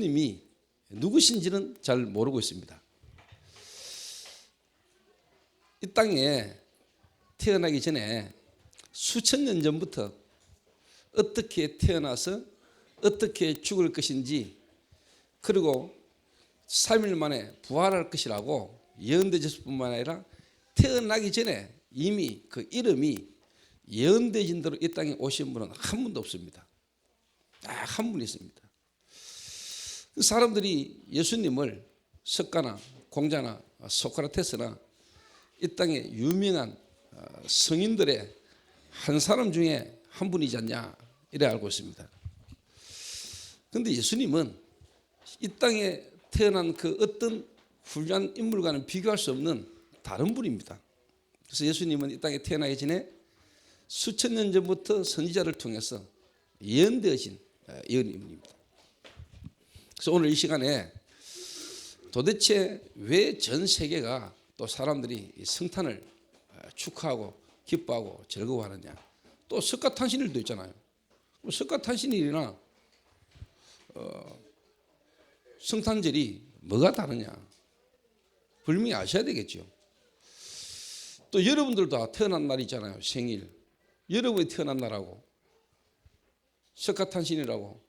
님이 누구신지는 잘 모르고 있습니다. 이 땅에 태어나기 전에 수천 년 전부터 어떻게 태어나서 어떻게 죽을 것인지, 그리고 3일 만에 부활할 것이라고 예언되었을 뿐만 아니라 태어나기 전에 이미 그 이름이 예언되어진 대로 이 땅에 오신 분은 한 분도 없습니다. 한 분 있습니다. 그 사람들이 예수님을 석가나 공자나 소크라테스나 이 땅의 유명한 성인들의 한 사람 중에 한 분이지 않냐 이래 알고 있습니다. 그런데 예수님은 이 땅에 태어난 그 어떤 훌륭한 인물과는 비교할 수 없는 다른 분입니다. 그래서 예수님은 이 땅에 태어나기 전에 수천 년 전부터 선지자를 통해서 예언되어진 예언입니다. 그래서 오늘 이 시간에 도대체 왜 전 세계가 또 사람들이 성탄을 축하하고 기뻐하고 즐거워하느냐, 또 석가탄신일도 있잖아요. 석가탄신일이나 성탄절이 뭐가 다르냐 분명히 아셔야 되겠죠. 또 여러분들도 다 태어난 날이 있잖아요. 생일, 여러분이 태어난 날하고 석가탄신일하고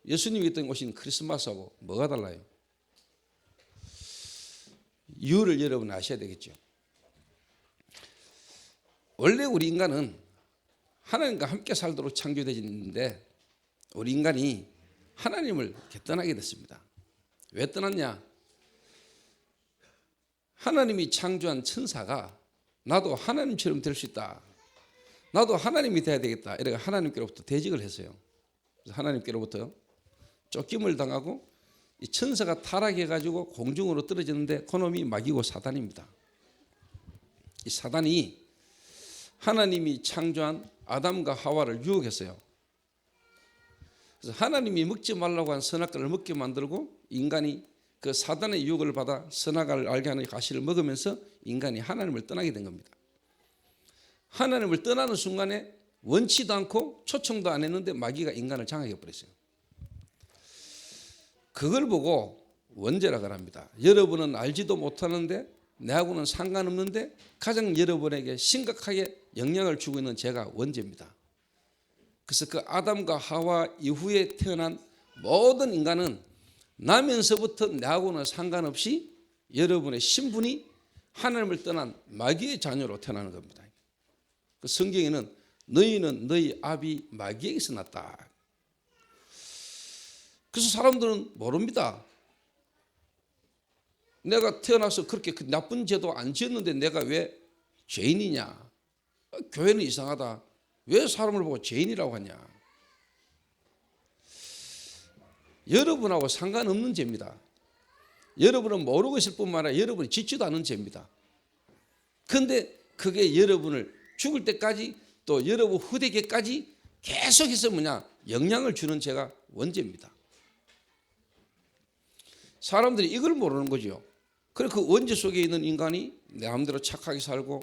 예수님이 오신 크리스마스하고 뭐가 달라요? 이유를 여러분 아셔야 되겠죠. 원래 우리 인간은 하나님과 함께 살도록 창조되었는데 우리 인간이 하나님을 떠나게 됐습니다. 왜 떠났냐? 하나님이 창조한 천사가 나도 하나님처럼 될 수 있다, 나도 하나님이 돼야 되겠다, 이렇게 하나님께로부터 대적을 했어요. 그래서 하나님께로부터 쫓김을 당하고 이 천사가 타락해가지고 공중으로 떨어졌는데 그놈이 마귀고 사단입니다. 이 사단이 하나님이 창조한 아담과 하와를 유혹했어요. 그래서 하나님이 먹지 말라고 한 선악과를 먹게 만들고 인간이 그 사단의 유혹을 받아 선악과를 알게 하는 과실을 먹으면서 인간이 하나님을 떠나게 된 겁니다. 하나님을 떠나는 순간에 원치도 않고 초청도 안 했는데 마귀가 인간을 장악해 버렸어요. 그걸 보고 원죄라고 합니다. 여러분은 알지도 못하는데 내하고는 상관없는데 가장 여러분에게 심각하게 영향을 주고 있는 죄가 원죄입니다. 그래서 그 아담과 하와 이후에 태어난 모든 인간은 나면서부터 내하고는 상관없이 여러분의 신분이 하나님을 떠난 마귀의 자녀로 태어나는 겁니다. 그 성경에는 너희는 너희 아비 마귀에게서 났다. 그래서 사람들은 모릅니다. 내가 태어나서 그렇게 나쁜 죄도 안 지었는데 내가 왜 죄인이냐? 교회는 이상하다. 왜 사람을 보고 죄인이라고 하냐? 여러분하고 상관없는 죄입니다. 여러분은 모르고 있을 뿐만 아니라 여러분이 짓지도 않은 죄입니다. 그런데 그게 여러분을 죽을 때까지 또 여러분 후대기까지 계속해서 영향을 주는 죄가 원죄입니다. 사람들이 이걸 모르는 거죠. 그래 그 원죄 속에 있는 인간이 내 마음대로 착하게 살고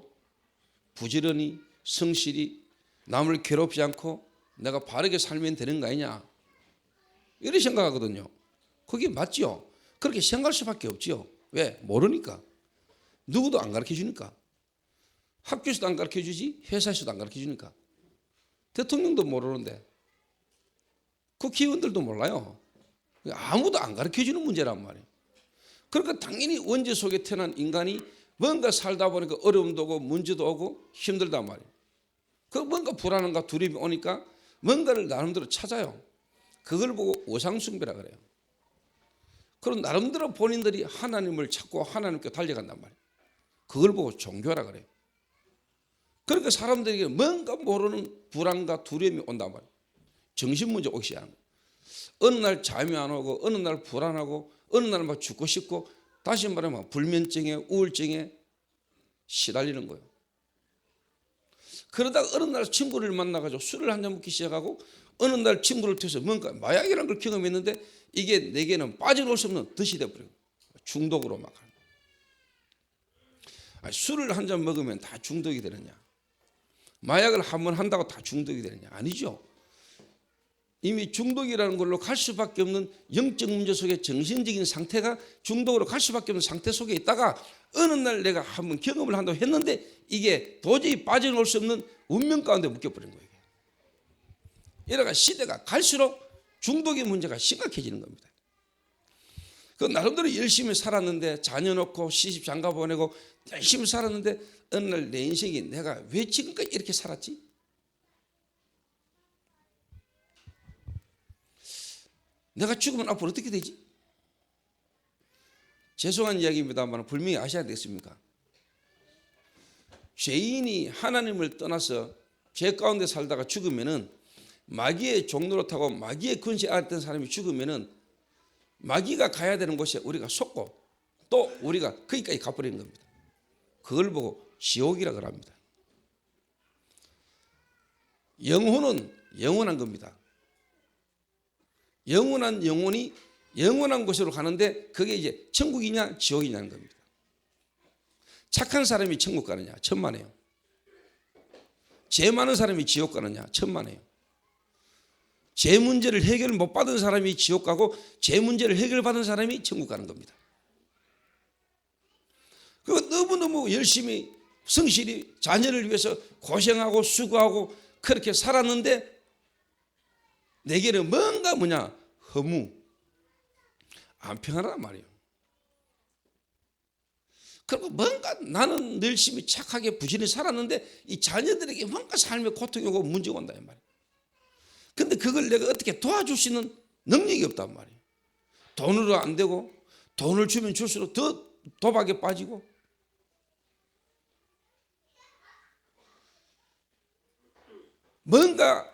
부지런히 성실히 남을 괴롭히지 않고 내가 바르게 살면 되는 거 아니냐, 이렇게 생각하거든요. 그게 맞죠. 그렇게 생각할 수밖에 없죠. 왜? 모르니까. 누구도 안 가르쳐주니까. 학교에서도 안 가르쳐주지, 회사에서도 안 가르쳐주니까. 대통령도 모르는데 국회의원들도 몰라요. 아무도 안 가르쳐주는 문제란 말이에요. 그러니까 당연히 원죄 속에 태어난 인간이 뭔가 살다 보니까 어려움도 오고 문제도 오고 힘들단 말이에요. 그 뭔가 불안함과 두려움이 오니까 뭔가를 나름대로 찾아요. 그걸 보고 우상숭배라 그래요. 그럼 나름대로 본인들이 하나님을 찾고 하나님께 달려간단 말이에요. 그걸 보고 종교라 그래요. 그러니까 사람들에게 뭔가 모르는 불안과 두려움이 온단 말이에요. 정신문제 오기 시작하는 거예요. 어느 날 잠이 안 오고 어느 날 불안하고 어느 날 막 죽고 싶고, 다시 말하면 불면증에 우울증에 시달리는 거예요. 그러다가 어느 날 친구를 만나가지고 술을 한잔 먹기 시작하고 어느 날 친구를 통해서 뭔가 마약이라는 걸 경험했는데 이게 내게는 빠져나올 수 없는 덫이 되어버려요. 중독으로 막 하는 거예요. 술을 한 잔 먹으면 다 중독이 되느냐? 마약을 한 번 한다고 다 중독이 되느냐? 아니죠. 이미 중독이라는 걸로 갈 수밖에 없는 영적 문제 속에 정신적인 상태가 중독으로 갈 수밖에 없는 상태 속에 있다가 어느 날 내가 한번 경험을 한다고 했는데 이게 도저히 빠져나올 수 없는 운명 가운데 묶여버린 거예요. 이래가 시대가 갈수록 중독의 문제가 심각해지는 겁니다. 그 나름대로 열심히 살았는데 자녀 놓고 시집 장가 보내고 열심히 살았는데 어느 날 내 인생이 내가 왜 지금까지 이렇게 살았지? 내가 죽으면 앞으로 어떻게 되지? 죄송한 이야기입니다만 분명히 아셔야 되겠습니까? 죄인이 하나님을 떠나서 죄 가운데 살다가 죽으면은 마귀의 종로로 타고 마귀의 권세 아래 있던 사람이 죽으면은 마귀가 가야 되는 곳에 우리가 속고 또 우리가 거기까지 가버리는 겁니다. 그걸 보고 지옥이라고 합니다. 영혼은 영원한 겁니다. 영원한 영혼이 영원한 곳으로 가는데 그게 이제 천국이냐 지옥이냐는 겁니다. 착한 사람이 천국 가느냐 천만에요. 죄 많은 사람이 지옥 가느냐 천만에요. 죄 문제를 해결을 못 받은 사람이 지옥 가고 죄 문제를 해결받은 사람이 천국 가는 겁니다. 그 너무너무 열심히 성실히 자녀를 위해서 고생하고 수고하고 그렇게 살았는데 내게는 뭔가 허무 안 평안하단 말이에요. 그리고 뭔가 나는 열심히 착하게 부지런히 살았는데 이 자녀들에게 뭔가 삶의 고통이 오고 문제가 온다 이 말이에요. 근데 그걸 내가 어떻게 도와줄 수 있는 능력이 없단 말이에요. 돈으로 안 되고 돈을 주면 줄수록 더 도박에 빠지고 뭔가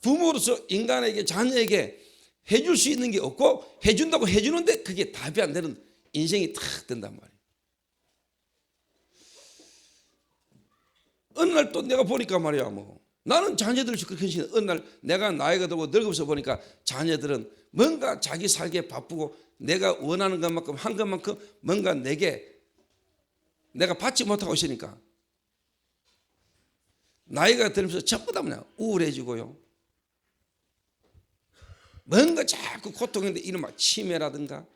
부모로서 인간에게 자녀에게 해줄 수 있는 게 없고 해준다고 해주는데 그게 답이 안 되는 인생이 탁 된단 말이에요. 어느 날 또 내가 보니까 말이야 나는 자녀들을 그렇게 헌신. 어느 날 내가 나이가 들고 늙어서 보니까 자녀들은 뭔가 자기 살기에 바쁘고 내가 원하는 것만큼 한 것만큼 뭔가 내가 받지 못하고 있으니까 나이가 들면서 전부 다 우울해지고요. 뭔가 자꾸 고통인데 이런 치매라든가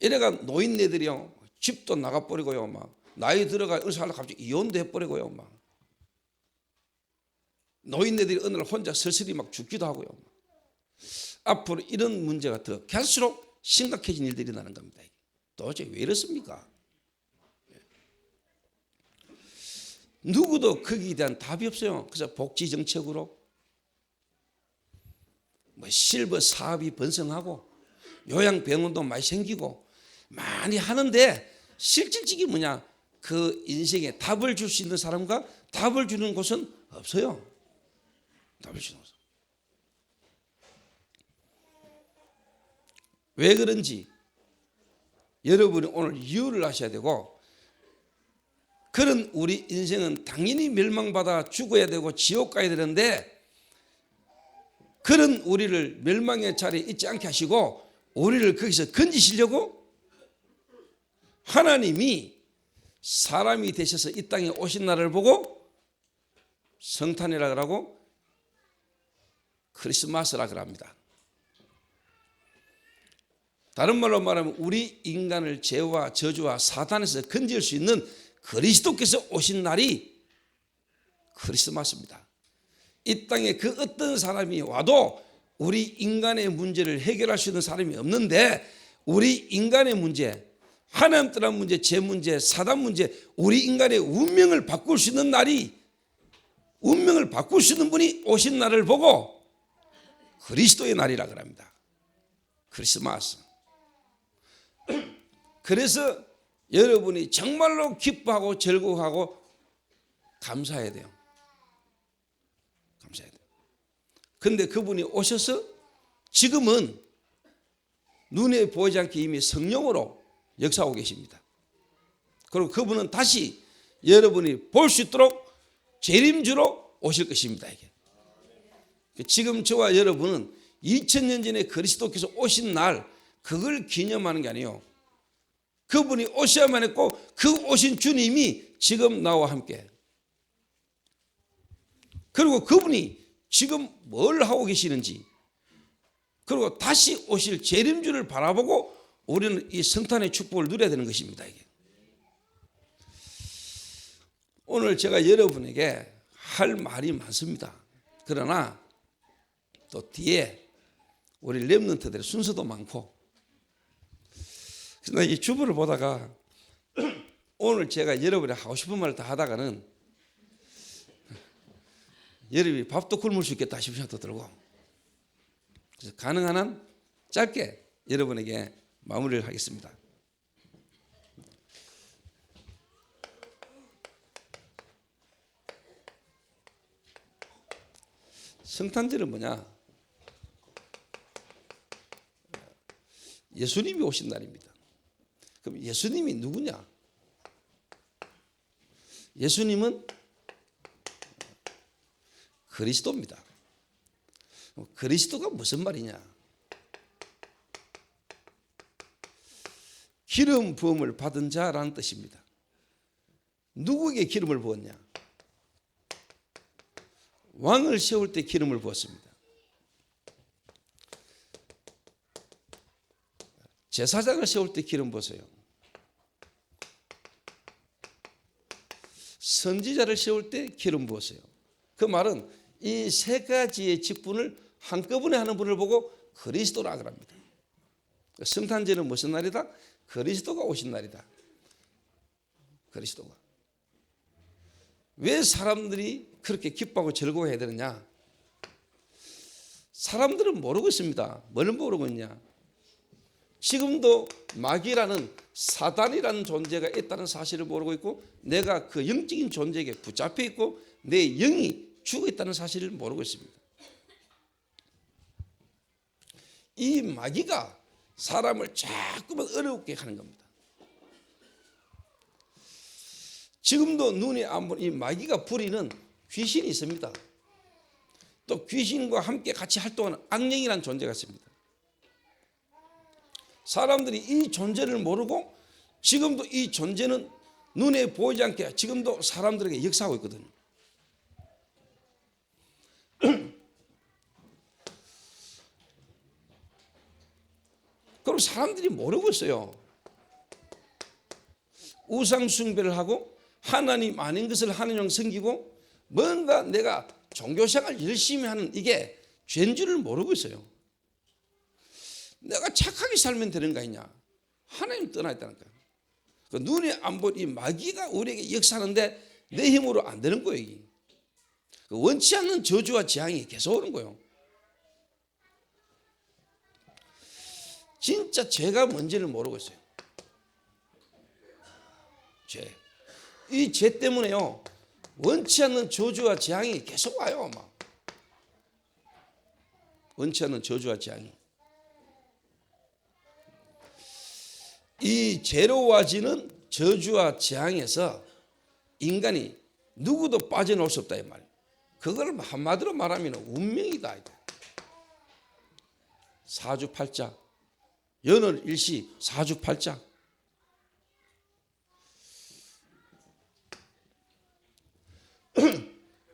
이래가 노인네들이요 집도 나가버리고요 나이 들어가 어느 살다 갑자기 이혼도 해버리고요 노인네들이 어느 날 혼자 서서히 죽기도 하고요 앞으로 이런 문제가 더 갈수록 심각해진 일들이 나는 겁니다. 도대체 왜 이렇습니까? 누구도 거기에 대한 답이 없어요. 그래서 복지 정책으로 실버 사업이 번성하고 요양병원도 많이 생기고 많이 하는데 실질적이 그 인생에 답을 줄 수 있는 사람과 답을 주는 곳은 없어요. 답을 주는 곳은. 왜 그런지 여러분이 오늘 이유를 아셔야 되고 그런 우리 인생은 당연히 멸망받아 죽어야 되고 지옥 가야 되는데 그런 우리를 멸망의 자리에 있지 않게 하시고 우리를 거기서 건지시려고 하나님이 사람이 되셔서 이 땅에 오신 날을 보고 성탄이라고 하고 크리스마스라고 합니다. 다른 말로 말하면 우리 인간을 죄와 저주와 사탄에서 건질 수 있는 그리스도께서 오신 날이 크리스마스입니다. 이 땅에 그 어떤 사람이 와도 우리 인간의 문제를 해결할 수 있는 사람이 없는데 우리 인간의 문제, 하나님 떠난 문제, 죄 문제, 사단 문제, 우리 인간의 운명을 바꿀 수 있는 날이 운명을 바꿀 수 있는 분이 오신 날을 보고 그리스도의 날이라고 합니다. 크리스마스. 그래서 여러분이 정말로 기뻐하고 즐거워하고 감사해야 돼요. 감사해야 돼요. 그런데 그분이 오셔서 지금은 눈에 보이지 않게 이미 성령으로 역사하고 계십니다. 그리고 그분은 다시 여러분이 볼 수 있도록 재림주로 오실 것입니다. 이게. 지금 저와 여러분은 2000년 전에 그리스도께서 오신 날 그걸 기념하는 게 아니에요. 그분이 오셔야만 했고 그 오신 주님이 지금 나와 함께 그리고 그분이 지금 뭘 하고 계시는지, 그리고 다시 오실 재림주를 바라보고 우리는 이 성탄의 축복을 누려야 되는 것입니다. 이게. 오늘 제가 여러분에게 할 말이 많습니다. 그러나 또 뒤에 우리 렘넌트들의 순서도 많고, 그래서 이 주보를 보다가 오늘 제가 여러분이 하고 싶은 말을 다 하다가는 여러분이 밥도 굶을 수 있겠다 싶은 생각도 들고, 그래서 가능한 한 짧게 여러분에게 마무리를 하겠습니다. 성탄절은 뭐냐? 예수님이 오신 날입니다. 그럼 예수님이 누구냐? 예수님은 그리스도입니다. 그리스도가 무슨 말이냐? 기름 부음을 받은 자라는 뜻입니다. 누구에게 기름을 부었냐? 왕을 세울 때 기름을 부었습니다. 제사장을 세울 때 기름 부었어요. 선지자를 세울 때 기름 부었어요. 그 말은 이 세 가지의 직분을 한꺼번에 하는 분을 보고 그리스도라 그럽니다. 성탄절은 무슨 날이다? 그리스도가 오신 날이다. 그리스도가. 왜 사람들이 그렇게 기뻐하고 즐거워해야 되느냐? 사람들은 모르고 있습니다. 뭘 모르고 있냐? 지금도 마귀라는 사단이라는 존재가 있다는 사실을 모르고 있고, 내가 그 영적인 존재에게 붙잡혀 있고 내 영이 죽어 있다는 사실을 모르고 있습니다. 이 마귀가 사람을 자꾸만 어렵게 하는 겁니다. 지금도 눈에 안 보는 이 마귀가 부리는 귀신이 있습니다. 또 귀신과 함께 같이 활동하는 악령이라는 존재가 있습니다. 사람들이 이 존재를 모르고 지금도 이 존재는 눈에 보이지 않게 지금도 사람들에게 역사하고 있거든요. 그럼 사람들이 모르고 있어요. 우상 숭배를 하고 하나님 아닌 것을 하나님 섬기고 뭔가 내가 종교생활 열심히 하는 이게 죄인 줄을 모르고 있어요. 내가 착하게 살면 되는 거 아니냐? 하나님 떠나 있다니까요. 그 눈에 안 보이는 이 마귀가 우리에게 역사하는데 내 힘으로 안 되는 거예요. 이게. 원치 않는 저주와 재앙이 계속 오는 거예요. 진짜 죄가 뭔지를 모르고 있어요. 죄. 이 죄 때문에요. 원치 않는 저주와 재앙이 계속 와요. 막. 원치 않는 저주와 재앙이. 이 죄로 와지는 저주와 재앙에서 인간이 누구도 빠져나올 수 없다 이 말이에요. 그걸 한마디로 말하면 운명이다. 사주팔자, 연월일시 사주팔자.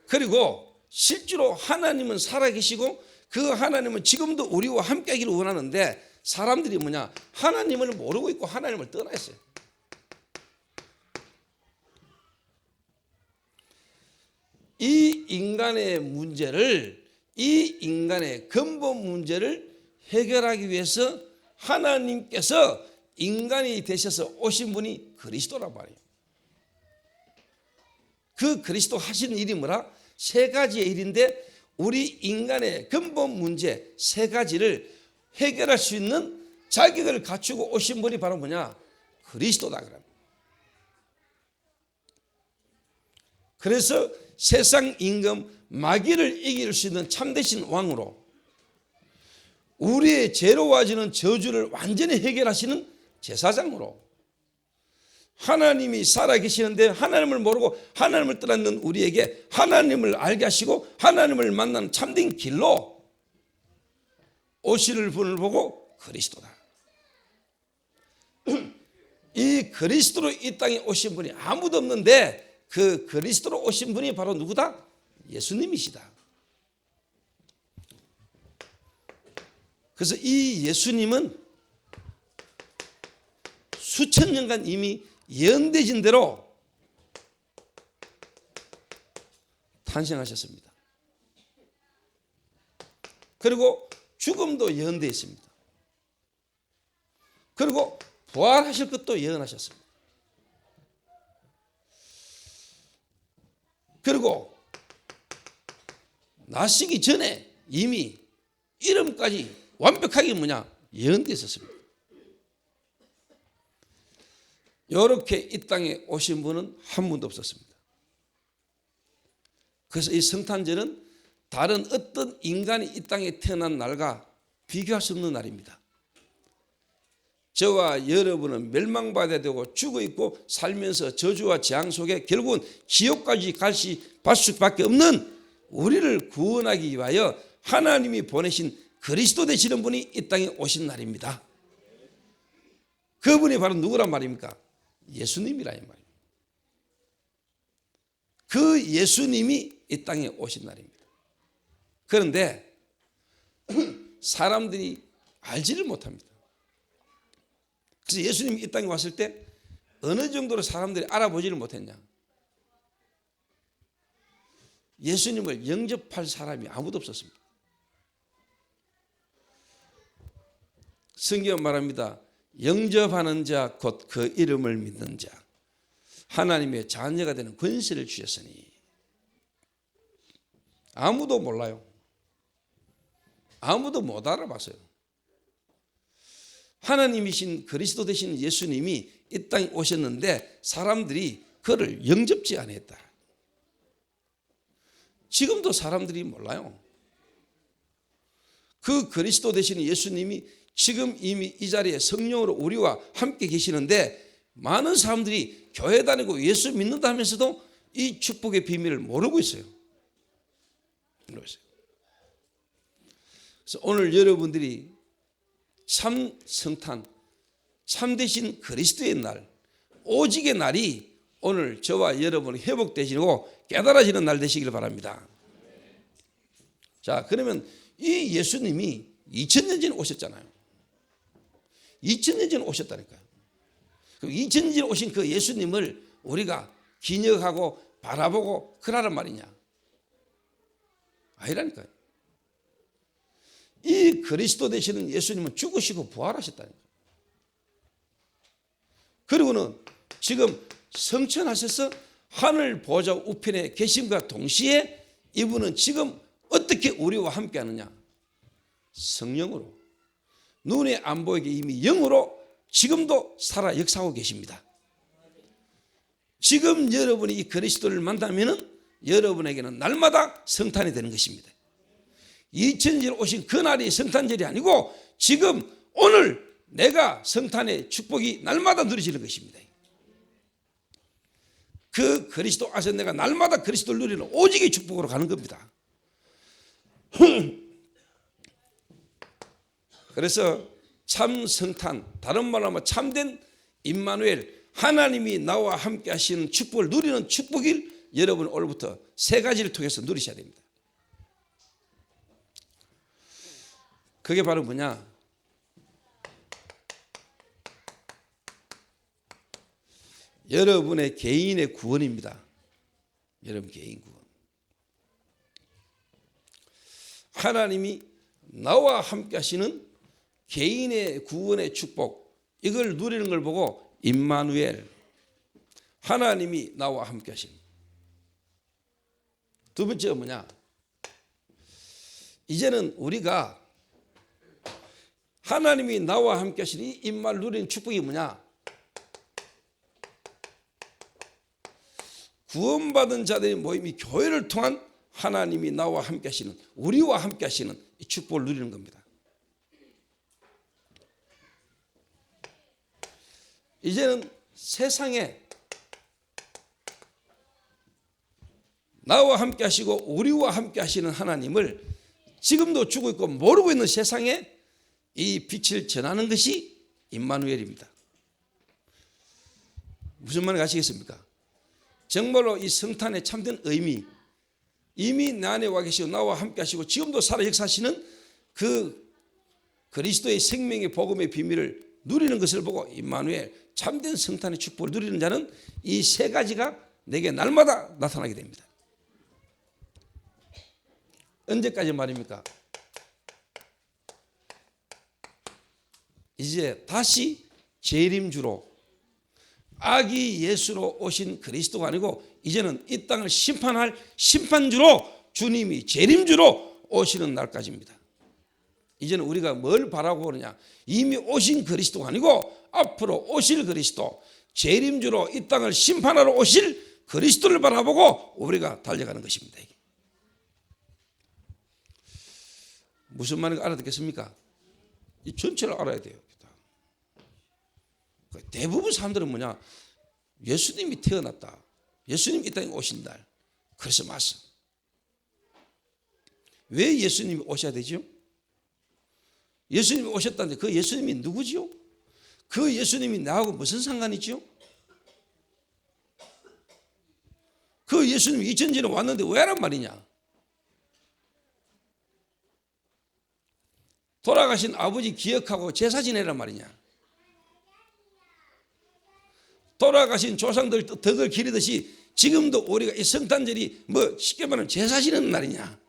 그리고 실제로 하나님은 살아계시고 그 하나님은 지금도 우리와 함께 하기를 원하는데 사람들이 뭐냐? 하나님을 모르고 있고 하나님을 떠나 있어요. 이 인간의 문제를, 이 인간의 근본 문제를 해결하기 위해서 하나님께서 인간이 되셔서 오신 분이 그리스도란 말이에요. 그 그리스도 하시는 일이 뭐라? 세 가지의 일인데 우리 인간의 근본 문제 세 가지를 해결할 수 있는 자격을 갖추고 오신 분이 바로 뭐냐? 그리스도다 그럽니다. 그래서 세상 임금 마귀를 이길 수 있는 참되신 왕으로 우리의 죄로 와지는 저주를 완전히 해결하시는 제사장으로 하나님이 살아계시는데 하나님을 모르고 하나님을 떠났는 우리에게 하나님을 알게 하시고 하나님을 만나는 참된 길로 오실 분을 보고 그리스도다. 이 그리스도로 이 땅에 오신 분이 아무도 없는데 그 그리스도로 오신 분이 바로 누구다? 예수님이시다. 그래서 이 예수님은 수천 년간 이미 예언되신 대로 탄생하셨습니다. 그리고 죽음도 예언되어 있습니다. 그리고 부활하실 것도 예언하셨습니다. 그리고 나시기 전에 이미 이름까지 완벽하게 예언되어 있었습니다. 이렇게 이 땅에 오신 분은 한 분도 없었습니다. 그래서 이 성탄절은 다른 어떤 인간이 이 땅에 태어난 날과 비교할 수 없는 날입니다. 저와 여러분은 멸망받아야 되고 죽어 있고 살면서 저주와 재앙 속에 결국은 지옥까지 갈 수밖에 없는 우리를 구원하기 위하여 하나님이 보내신 그리스도 되시는 분이 이 땅에 오신 날입니다. 그분이 바로 누구란 말입니까? 예수님이라 이 말입니다. 그 예수님이 이 땅에 오신 날입니다. 그런데 사람들이 알지를 못합니다. 그래서 예수님이 이 땅에 왔을 때 어느 정도로 사람들이 알아보지를 못했냐? 예수님을 영접할 사람이 아무도 없었습니다. 성경은 말합니다. 영접하는 자 곧 그 이름을 믿는 자 하나님의 자녀가 되는 권세를 주셨으니. 아무도 몰라요. 아무도 못 알아봤어요. 하나님이신 그리스도 되신 예수님이 이 땅에 오셨는데 사람들이 그를 영접지 않았다. 지금도 사람들이 몰라요. 그 그리스도 되신 예수님이 지금 이미 이 자리에 성령으로 우리와 함께 계시는데 많은 사람들이 교회 다니고 예수 믿는다 하면서도 이 축복의 비밀을 모르고 있어요. 그래서 오늘 여러분들이 참 성탄, 참되신 그리스도의 날, 오직의 날이 오늘 저와 여러분이 회복되시고 깨달아지는 날 되시길 바랍니다. 자, 그러면 이 예수님이 2000년 전에 오셨잖아요. 2000년 전에 오셨다니까요. 2000년 전에 오신 그 예수님을 우리가 기억하고 바라보고 그러란 말이냐? 아니라니까요. 이 그리스도 되시는 예수님은 죽으시고 부활하셨다니까요. 그리고는 지금 성천하셔서 하늘 보좌 우편에 계심과 동시에 이분은 지금 어떻게 우리와 함께 하느냐? 성령으로, 눈에 안 보이게 이미 영으로 지금도 살아 역사하고 계십니다. 지금 여러분이 이 그리스도를 만나면은 여러분에게는 날마다 성탄이 되는 것입니다. 2000년 오신 그날이 성탄절이 아니고 지금 오늘 내가 성탄의 축복이 날마다 누려지는 것입니다. 그 그리스도 안에서 내가 날마다 그리스도를 누리는 오직의 축복으로 가는 겁니다. 그래서 참 성탄, 다른 말로 하면 참된 임마누엘, 하나님이 나와 함께 하시는 축복을 누리는 축복일 여러분 오늘부터 세 가지를 통해서 누리셔야 됩니다. 그게 바로 뭐냐? 여러분의 개인의 구원입니다. 여러분 개인 구원. 하나님이 나와 함께 하시는 개인의 구원의 축복, 이걸 누리는 걸 보고 임마누엘, 하나님이 나와 함께 하시는. 두 번째가 뭐냐? 이제는 우리가 하나님이 나와 함께 하시는 이 임마누엘 누리는 축복이 뭐냐? 구원받은 자들의 모임이 교회를 통한 하나님이 나와 함께 하시는, 우리와 함께 하시는 이 축복을 누리는 겁니다. 이제는 세상에 나와 함께 하시고 우리와 함께 하시는 하나님을 지금도 주고 있고 모르고 있는 세상에 이 빛을 전하는 것이 임마누엘입니다. 무슨 말인지 아시겠습니까? 정말로 이 성탄의 참된 의미, 이미 내 안에 와 계시고 나와 함께 하시고 지금도 살아 역사하시는 그 그리스도의 생명의 복음의 비밀을 누리는 것을 보고 임마누엘 참된 성탄의 축복을 누리는 자는 이 세 가지가 내게 날마다 나타나게 됩니다. 언제까지 말입니까? 이제 다시 재림주로 아기 예수로 오신 그리스도가 아니고 이제는 이 땅을 심판할 심판주로 주님이 재림주로 오시는 날까지입니다. 이제는 우리가 뭘 바라고 그러냐? 이미 오신 그리스도가 아니고 앞으로 오실 그리스도, 재림주로 이 땅을 심판하러 오실 그리스도를 바라보고 우리가 달려가는 것입니다. 이게. 무슨 말인가 알아듣겠습니까? 이 전체를 알아야 돼요. 대부분 사람들은 뭐냐? 예수님이 태어났다. 예수님이 이 땅에 오신 날. 크리스마스. 왜 예수님이 오셔야 되죠? 예수님이 오셨다는데 그 예수님이 누구지요? 그 예수님이 나하고 무슨 상관이지요? 그 예수님이 2000년에 왔는데 왜란 말이냐? 돌아가신 아버지 기억하고 제사 지내란 말이냐? 돌아가신 조상들 덕을 기리듯이 지금도 우리가 이 성탄절이 뭐 쉽게 말하면 제사 지내는 날이냐?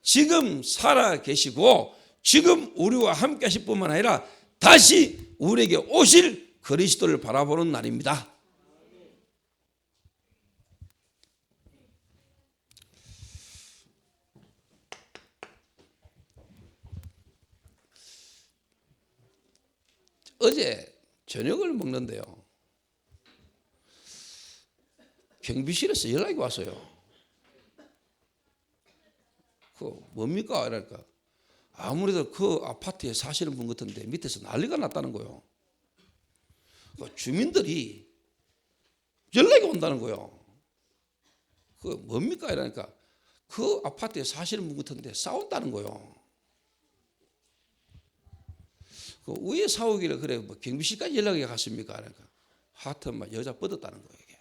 지금 살아 계시고 지금 우리와 함께 하실 뿐만 아니라 다시 우리에게 오실 그리스도를 바라보는 날입니다. 어제 저녁을 먹는데요. 경비실에서 연락이 왔어요. 그 뭡니까? 이랄까. 아무래도 그 아파트에 사시는 분 같은데 밑에서 난리가 났다는 거예요. 그 주민들이 연락이 온다는 거예요. 그 뭡니까? 이러니까 그 아파트에 사시는 분 같은데 싸운다는 거예요. 그 위에 싸우기를 그래 뭐 경비실까지 연락이 갔습니까? 그러니까 하여튼 막 여자 뻗었다는 거예요. 이게.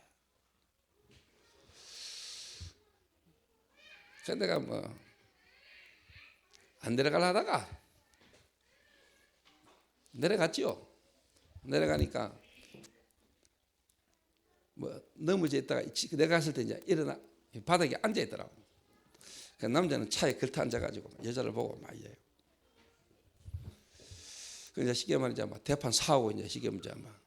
그래서 내가 뭐 안 내려가려 하다가 내려갔죠. 내려가니까 뭐 넘어져 있다가 내가 갔을 때 이제 일어나 바닥에 앉아 있더라고. 그 남자는 차에 걸터 앉아가지고 여자를 보고 막 이래요. 그 이제 쉽게 말하자 막 대판 사오고 이제 쉽게 말하자 막.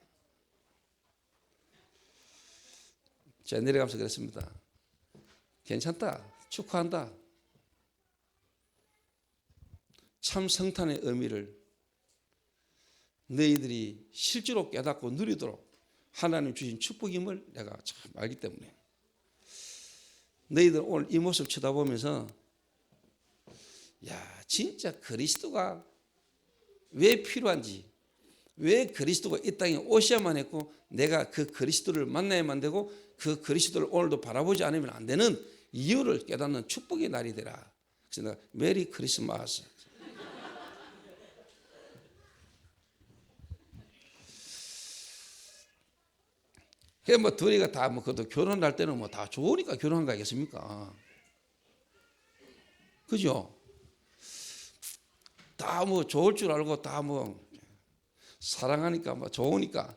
제가 내려가면서 그랬습니다. 괜찮다, 축하한다. 참 성탄의 의미를 너희들이 실제로 깨닫고 누리도록 하나님 주신 축복임을 내가 참 알기 때문에 너희들 오늘 이 모습 쳐다보면서 야 진짜 그리스도가 왜 필요한지, 왜 그리스도가 이 땅에 오셔야만 했고 내가 그 그리스도를 만나야만 되고 그 그리스도를 오늘도 바라보지 않으면 안 되는 이유를 깨닫는 축복의 날이 되라. 그래서 내가 메리 크리스마스. 그래 뭐 둘이가 다 뭐 그것도 결혼할 때는 뭐 다 좋으니까 결혼한 거 아니겠습니까? 그죠? 다 뭐 좋을 줄 알고 다 뭐 사랑하니까 뭐 좋으니까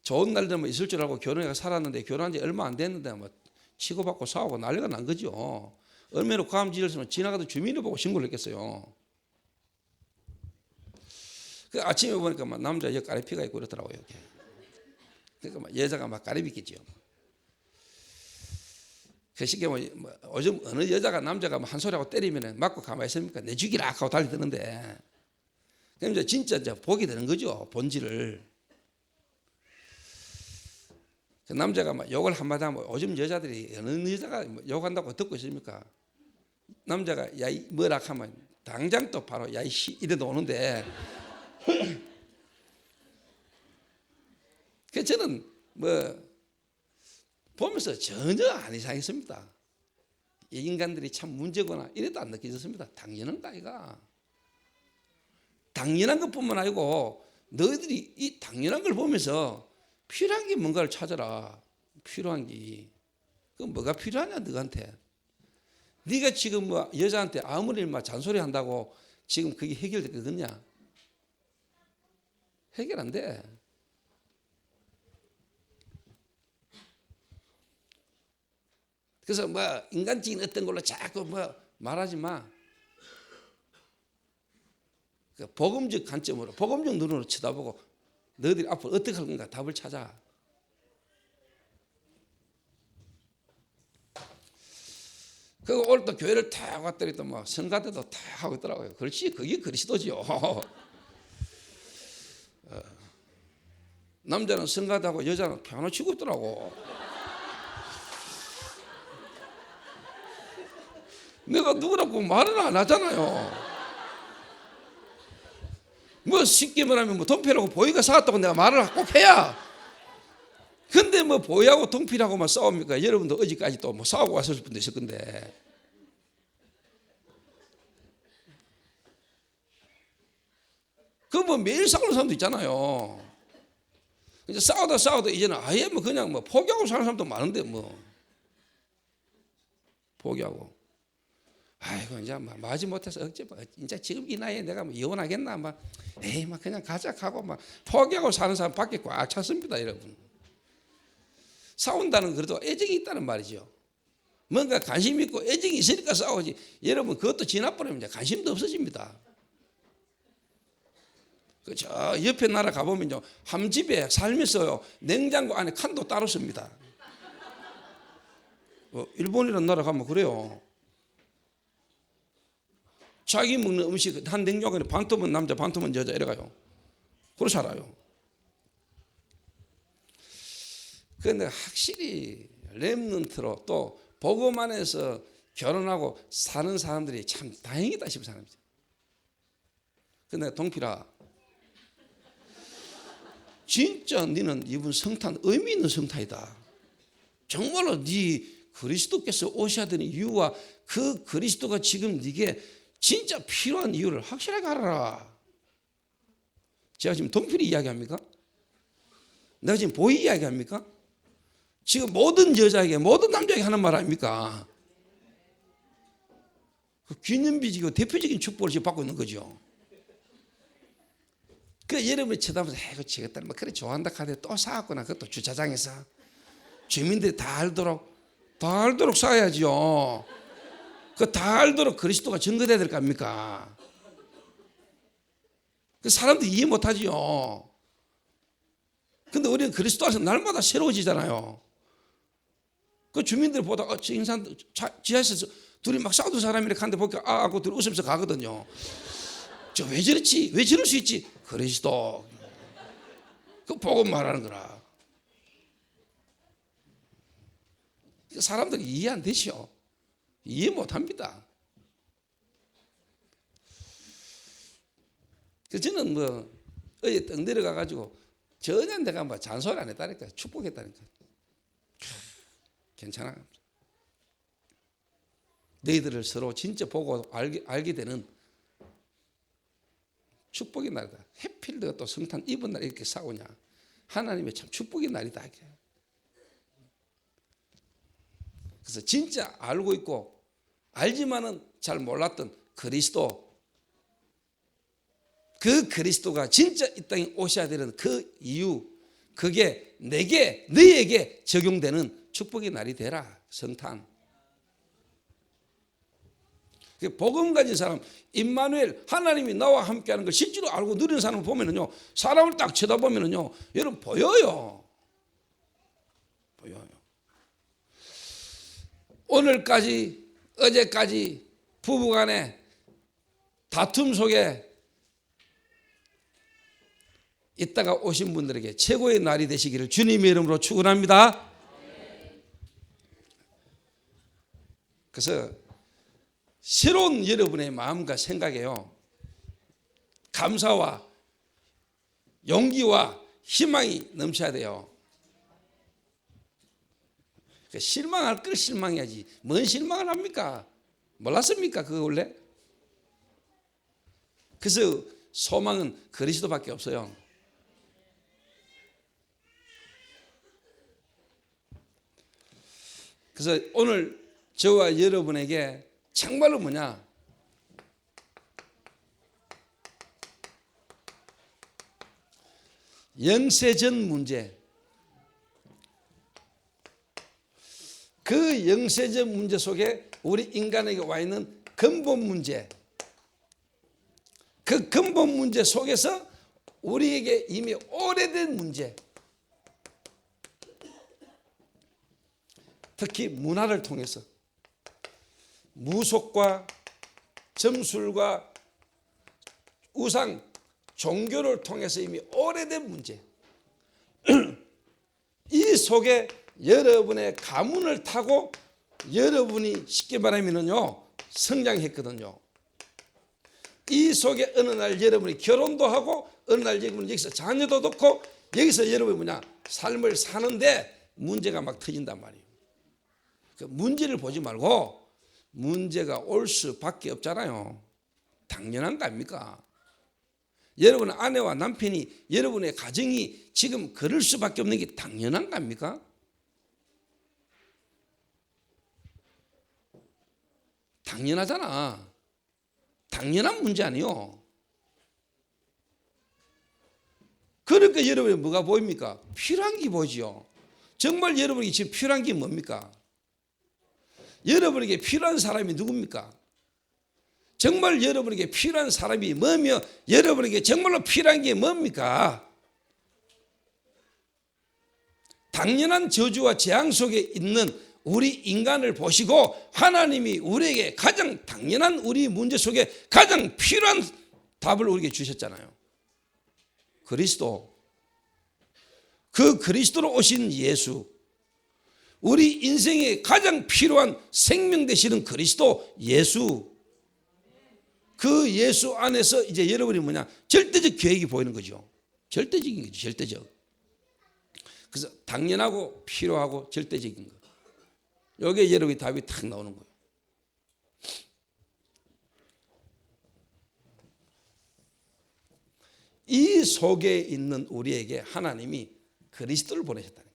좋은 날들은 뭐 있을 줄 알고 결혼해서 살았는데 결혼한 지 얼마 안 됐는데 뭐 치고받고 싸우고 난리가 난 거죠. 얼마나 과음지었으면 지나가던 주민을 보고 신고를 했겠어요. 그 아침에 보니까 막 남자 여기 가래피가 있고 그렇더라고요. 이렇게. 그러니까 막 여자가 막 가래비겠죠. 그 시기에 뭐 요즘 어느 여자가 남자가 한 소리하고 때리면 맞고 가만히 있습니까? 내 죽이라 하고 달리드는데 그럼 이제 진짜 이제 보게 되는 거죠. 본질을. 그 남자가 막 욕을 한마디 하면 요즘 여자들이 어느 여자가 욕한다고 듣고 있습니까? 남자가 야이 뭐라 하면 당장 또 바로 야이 씨 이래도 오는데 그 저는 뭐 보면서 전혀 안 이상했습니다. 이 인간들이 참 문제거나 이래도 안 느껴졌습니다. 당연한 거 아이가. 당연한 것뿐만 아니고 너희들이 이 당연한 걸 보면서 필요한 게 뭔가를 찾아라. 필요한 게. 그럼 뭐가 필요하냐 너한테? 네가 지금 뭐 여자한테 아무리 막 잔소리 한다고 지금 그게 해결되겠냐? 해결 안 돼. 그래서 뭐 인간적인 어떤 걸로 자꾸 뭐 말하지 마. 그 복음적 관점으로, 복음적 눈으로 쳐다보고 너희들이 앞으로 어떻게 할 건가 답을 찾아. 그리고 오늘 또 교회를 탁 왔더니 또 뭐 성가대도 탁 하고 있더라고요. 그렇지, 그게 그리스도지요. 남자는 성가대하고 여자는 피아노 치고 있더라고. 내가 누구라고 말은 안 하잖아요. 뭐 쉽게 말하면 뭐 동필하고 보이가 싸웠다고 내가 말을 꼭 해야. 근데 뭐 보이하고 동필하고만 싸웁니까? 여러분도 어제까지 또 뭐 싸우고 왔을 분도 있을 건데. 그 뭐 매일 싸우는 사람도 있잖아요. 이제 싸우다 이제는 아예 뭐 그냥 뭐 포기하고 사는 사람도 많은데 뭐 포기하고. 아이고 이제 막 마지 못해서 어째 뭐 이제 지금 이 나이에 내가 뭐 이혼하겠나 막 에이 막 그냥 가자 하고 막 포기하고 사는 사람 밖에 꽉 찼습니다, 여러분. 싸운다는 그래도 애정이 있다는 말이죠. 뭔가 관심 있고 애정이 있으니까 싸우지. 여러분 그것도 지나버리면 이제 관심도 없어집니다. 저 옆에 나라 가보면요 한 집에 살면서요 냉장고 안에 칸도 따로 씁니다. 일본이라는 나라 가면 그래요. 자기 먹는 음식 한 냉장고에 반토막 남자 반토막 여자 이래가요. 그렇게 살아요. 그런데 확실히 렘넌트로 또 복음 안에서 결혼하고 사는 사람들이 참 다행이다 싶은 사람이죠. 근데 동필아, 진짜 너는 이번 성탄 의미 있는 성탄이다. 정말로 네 그리스도께서 오셔야 되는 이유와 그 그리스도가 지금 네게 진짜 필요한 이유를 확실하게 알아라. 제가 지금 동필이 이야기합니까? 내가 지금 보이 이야기합니까? 지금 모든 여자에게 모든 남자에게 하는 말 아닙니까? 그 기념비지고 대표적인 축복을 지금 받고 있는 거죠. 그 여러분이 쳐다보면서 에이 지겠다 뭐 그래 좋아한다 카드 또 사왔구나. 그것도 주차장에서 주민들이 다 알도록 사야지요. 그 다 알도록 그리스도가 증거돼야 될 거 아닙니까? 그 사람들 이해 못하지요. 근데 우리는 그리스도 안에서 날마다 새로워지잖아요. 그 주민들 보다 저 인산 지하에서 둘이 막 싸우던 사람이라 하는데 보니까 하고 둘이 웃으면서 가거든요. 저 왜 저렇지? 왜 저럴 수 있지? 그리스도. 그 보고 말하는 거라. 사람들이 이해 안 되시오. 이해 못 합니다. 저는 뭐 어제 떡 내려가가지고 전혀 내가 뭐 잔소리 안 했다니까. 축복했다니까. 괜찮아. 너희들을 서로 진짜 보고 알게 되는 축복의 날이다. 해필 또 성탄 이번 날 이렇게 싸우냐. 하나님의 참 축복의 날이다. 그래서 진짜 알고 있고 알지만은 잘 몰랐던 그리스도, 그 그리스도가 진짜 이 땅에 오셔야 되는 그 이유, 그게 내게 너희에게 적용되는 축복의 날이 되라. 성탄. 복음 가진 사람, 임마누엘 하나님이 나와 함께하는 걸 실제로 알고 누리는 사람을 보면은요, 사람을 딱 쳐다보면은요, 여러분 보여요. 오늘까지 어제까지 부부간의 다툼 속에 있다가 오신 분들에게 최고의 날이 되시기를 주님의 이름으로 축원합니다. 그래서 새로운 여러분의 마음과 생각에요, 감사와 용기와 희망이 넘쳐야 돼요. 실망할 걸 실망해야지. 뭔 실망을 합니까? 몰랐습니까? 그거 원래? 그래서 소망은 그리스도밖에 없어요. 그래서 오늘 저와 여러분에게 정말로 뭐냐, 영세전 문제, 그 영세전 문제 속에 우리 인간에게 와 있는 근본 문제, 그 근본 문제 속에서 우리에게 이미 오래된 문제, 특히 문화를 통해서 무속과 점술과 우상, 종교를 통해서 이미 오래된 문제, 이 속에 여러분의 가문을 타고 여러분이 쉽게 말하면요 성장했거든요. 이 속에 어느 날 여러분이 결혼도 하고 어느 날 여러분이 여기서 자녀도 낳고 여기서 여러분이 뭐냐 삶을 사는데 문제가 막 터진단 말이에요. 그 문제를 보지 말고 문제가 올 수밖에 없잖아요. 당연한 거 아닙니까? 여러분 아내와 남편이 여러분의 가정이 지금 그럴 수밖에 없는 게 당연한 거 아닙니까? 당연하잖아. 당연한 문제 아니요. 그러니까 여러분이 뭐가 보입니까? 필요한 게 보이죠. 정말 여러분이 지금 필요한 게 뭡니까? 여러분에게 필요한 사람이 누굽니까? 정말 여러분에게 필요한 사람이 뭐며 여러분에게 정말로 필요한 게 뭡니까? 당연한 저주와 재앙 속에 있는 우리 인간을 보시고 하나님이 우리에게 가장 당연한 우리 문제 속에 가장 필요한 답을 우리에게 주셨잖아요. 그리스도, 그 그리스도로 오신 예수, 우리 인생에 가장 필요한 생명 되시는 그리스도 예수, 그 예수 안에서 이제 여러분이 뭐냐 절대적 계획이 보이는 거죠. 절대적인 거죠. 절대적. 그래서 당연하고 필요하고 절대적인 거. 여기에 여러분이 답이 탁 나오는 거예요. 이 속에 있는 우리에게 하나님이 그리스도를 보내셨다는 거예요.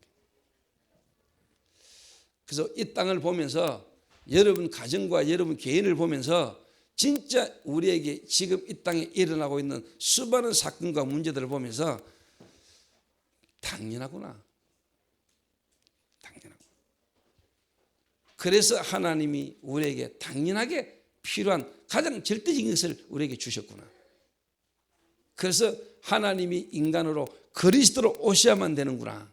그래서 이 땅을 보면서 여러분 가정과 여러분 개인을 보면서 진짜 우리에게 지금 이 땅에 일어나고 있는 수많은 사건과 문제들을 보면서 당연하구나. 당연하구나. 그래서 하나님이 우리에게 당연하게 필요한 가장 절대적인 것을 우리에게 주셨구나. 그래서 하나님이 인간으로 그리스도로 오셔야만 되는구나.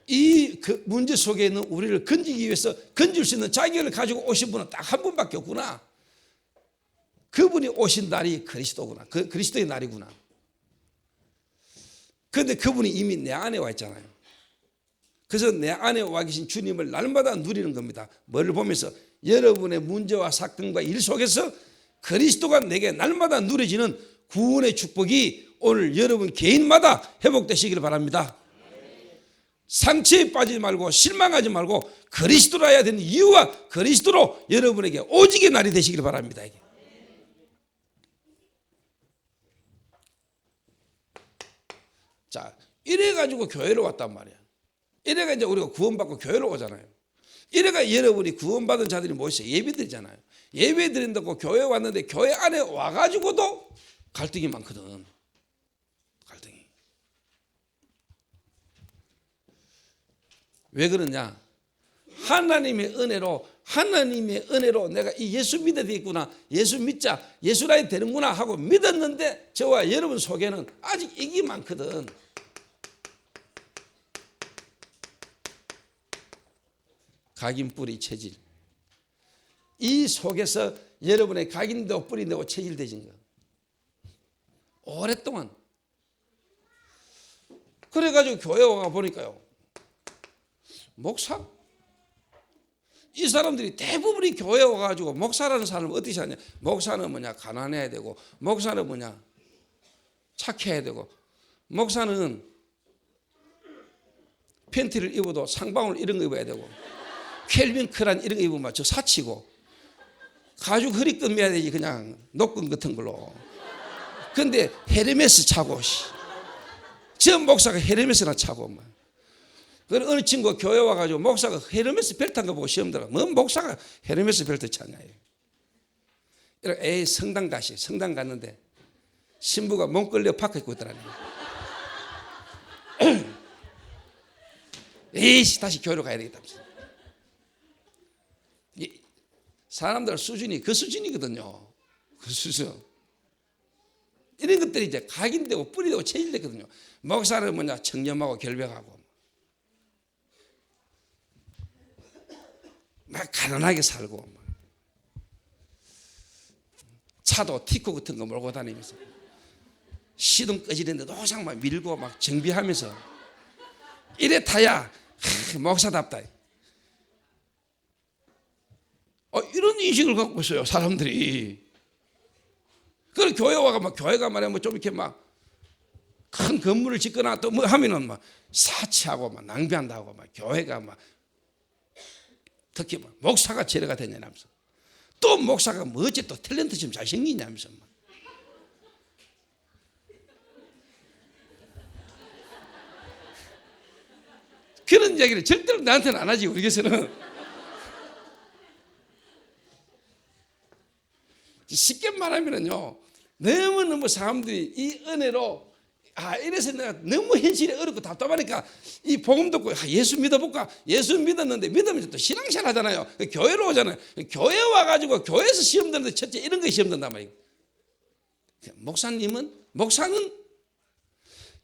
이 그 문제 속에 있는 우리를 건지기 위해서 건질 수 있는 자격을 가지고 오신 분은 딱 한 분밖에 없구나. 그분이 오신 날이 그리스도구나. 그리스도의 날이구나. 그런데 그분이 이미 내 안에 와 있잖아요. 그래서 내 안에 와 계신 주님을 날마다 누리는 겁니다. 뭐를 보면서 여러분의 문제와 사건과 일 속에서 그리스도가 내게 날마다 누려지는 구원의 축복이 오늘 여러분 개인마다 회복되시기를 바랍니다. 상처에 빠지지 말고 실망하지 말고 그리스도로 해야 되는 이유와 그리스도로 여러분에게 오직의 날이 되시기를 바랍니다. 이게. 자, 이래가지고 교회로 왔단 말이야. 이래가 이제 우리가 구원받고 교회로 오잖아요. 이래가 여러분이 구원받은 자들이 모여서 예배 드리잖아요. 예배 드린다고 교회 왔는데 교회 안에 와가지고도 갈등이 많거든. 갈등이. 왜 그러냐? 하나님의 은혜로 내가 이 예수 믿어야 되겠구나, 예수 믿자, 예수라야 되는구나 하고 믿었는데 저와 여러분 속에는 아직 이게 많거든. 각인 뿌리 체질. 이 속에서 여러분의 각인되고 뿌리되고 체질되진 거. 오랫동안. 그래가지고 교회 와가 보니까요. 목사? 이 사람들이 대부분이 교회 와가지고 목사라는 사람은 어떻게 하냐? 목사는 뭐냐? 가난해야 되고, 목사는 뭐냐? 착해야 되고, 목사는 팬티를 입어도 상방울 이런 거 입어야 되고, 켈빈 크란 이런 거 입으면 저 사치고, 가죽 허리끈 매야 되지 그냥 녹근 같은 걸로. 근데 헤르메스 차고 저 목사가 헤르메스나 차고 막. 그 어느 친구가 교회 와가지고 목사가 헤르메스 벨트 한 거 보고 시험 들어. 뭐 목사가 헤르메스 벨트 차냐. 이렇게 에이 성당 가시. 성당 갔는데 신부가 몸 끌려 파크 입고 있더라니. 에이씨 다시 교회로 가야 되겠다. 사람들 수준이 그 수준이거든요. 그 수준. 이런 것들이 이제 각인되고 뿌리되고 체질되거든요. 목사는 뭐냐 청렴하고 결백하고 막 가난하게 살고 차도 티코 같은 거 몰고 다니면서 시동 꺼지는데 노상 막 밀고 막 정비하면서 이래 타야 목사답다. 이런 인식을 갖고 있어요 사람들이. 그래 교회 와가 막 교회가 말이야 뭐 좀 이렇게 막 큰 건물을 짓거나 또 뭐 하면은 막 사치하고 막 낭비한다고 막 교회가 막 특히 막 목사가 제례가 되냐면서 또 목사가 뭐 어째 또 탤런트 좀 잘생기냐면서 막. 그런 얘기를 절대로 나한테는 안 하지 우리 교회에서는. 쉽게 말하면은요 너무너무 사람들이 이 은혜로 이래서 내가 너무 현실이 어렵고 답답하니까 이 복음 듣고 예수 믿어볼까? 예수 믿었는데 믿으면 또 신앙생활 하잖아요. 교회로 오잖아요. 교회 와가지고 교회에서 시험 드는데 첫째 이런 거 시험 든단 말이에요. 목사는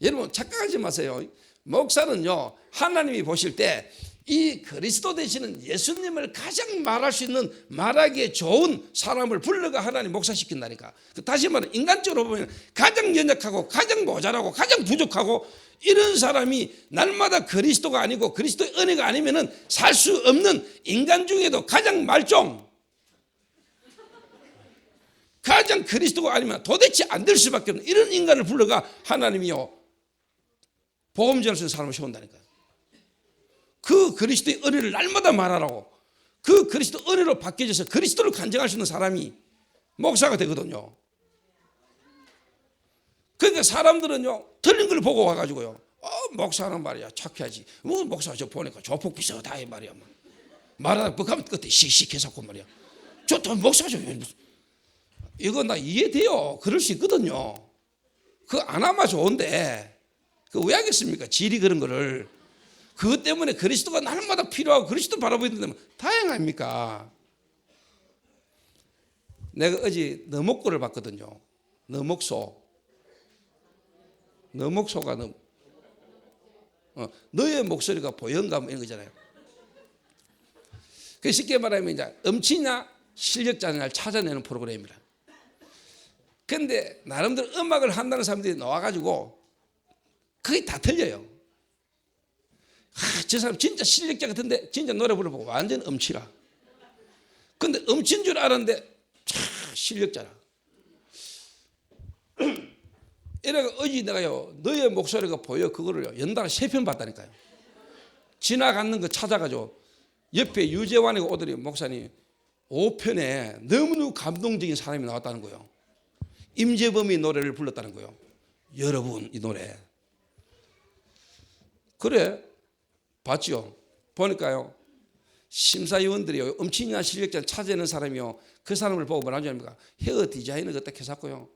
여러분 착각하지 마세요. 목사는요 하나님이 보실 때 이 그리스도 되시는 예수님을 가장 말할 수 있는 말하기에 좋은 사람을 불러가 하나님 목사시킨다니까. 다시 말해 인간적으로 보면 가장 연약하고 가장 모자라고 가장 부족하고 이런 사람이 날마다 그리스도가 아니고 그리스도의 은혜가 아니면은 살 수 없는 인간 중에도 가장 말종, 가장 그리스도가 아니면 도대체 안 될 수밖에 없는 이런 인간을 불러가 하나님이요 복음 전할 수 있는 사람을 세운다니까요. 그 그리스도의 은혜를 날마다 말하라고. 그 그리스도 은혜로 바뀌어져서 그리스도를 간증할 수 있는 사람이 목사가 되거든요. 그러니까 사람들은요 틀린 걸 보고 와가지고요 목사는 말이야 착해야지. 뭐 목사 저 보니까 조폭 비슷하다 이 말이야. 말하다 뻑하면 끝에 씩씩해서 말이야. 저 목사죠. 이거 나 이해돼요. 그럴 수 있거든요. 그거 안 하면 좋은데 그 왜 하겠습니까? 질이 그런 거를. 그것 때문에 그리스도가 날마다 필요하고 그리스도 바라보는데 다행합니까? 내가 어제 너목고를 봤거든요. 너목소가 너의 목소리가 보연가 뭐 이런 거잖아요. 그 쉽게 말하면 이제 음치냐 실력자냐를 찾아내는 프로그램이라. 그런데 나름대로 음악을 한다는 사람들이 나와가지고 그게 다 틀려요. 저 사람 진짜 실력자 같은데 진짜 노래 불러보고 완전 음치라. 근데 음치인 줄 알았는데 실력자라. 이래가 어제 내가요 너의 목소리가 보여 그거를 연달아 3편 봤다니까요. 지나가는 거 찾아가지고 옆에 유재환이고 오더니 목사님 5편에 너무너무 감동적인 사람이 나왔다는 거예요. 임재범이 노래를 불렀다는 거예요. 여러분 이 노래 그래 봤죠? 보니까요 심사위원들이 음치냐 실력자를 찾아내는 사람이요 그 사람을 보고 뭐라는 줄 압니까? 헤어 디자이너가 딱 해놨고요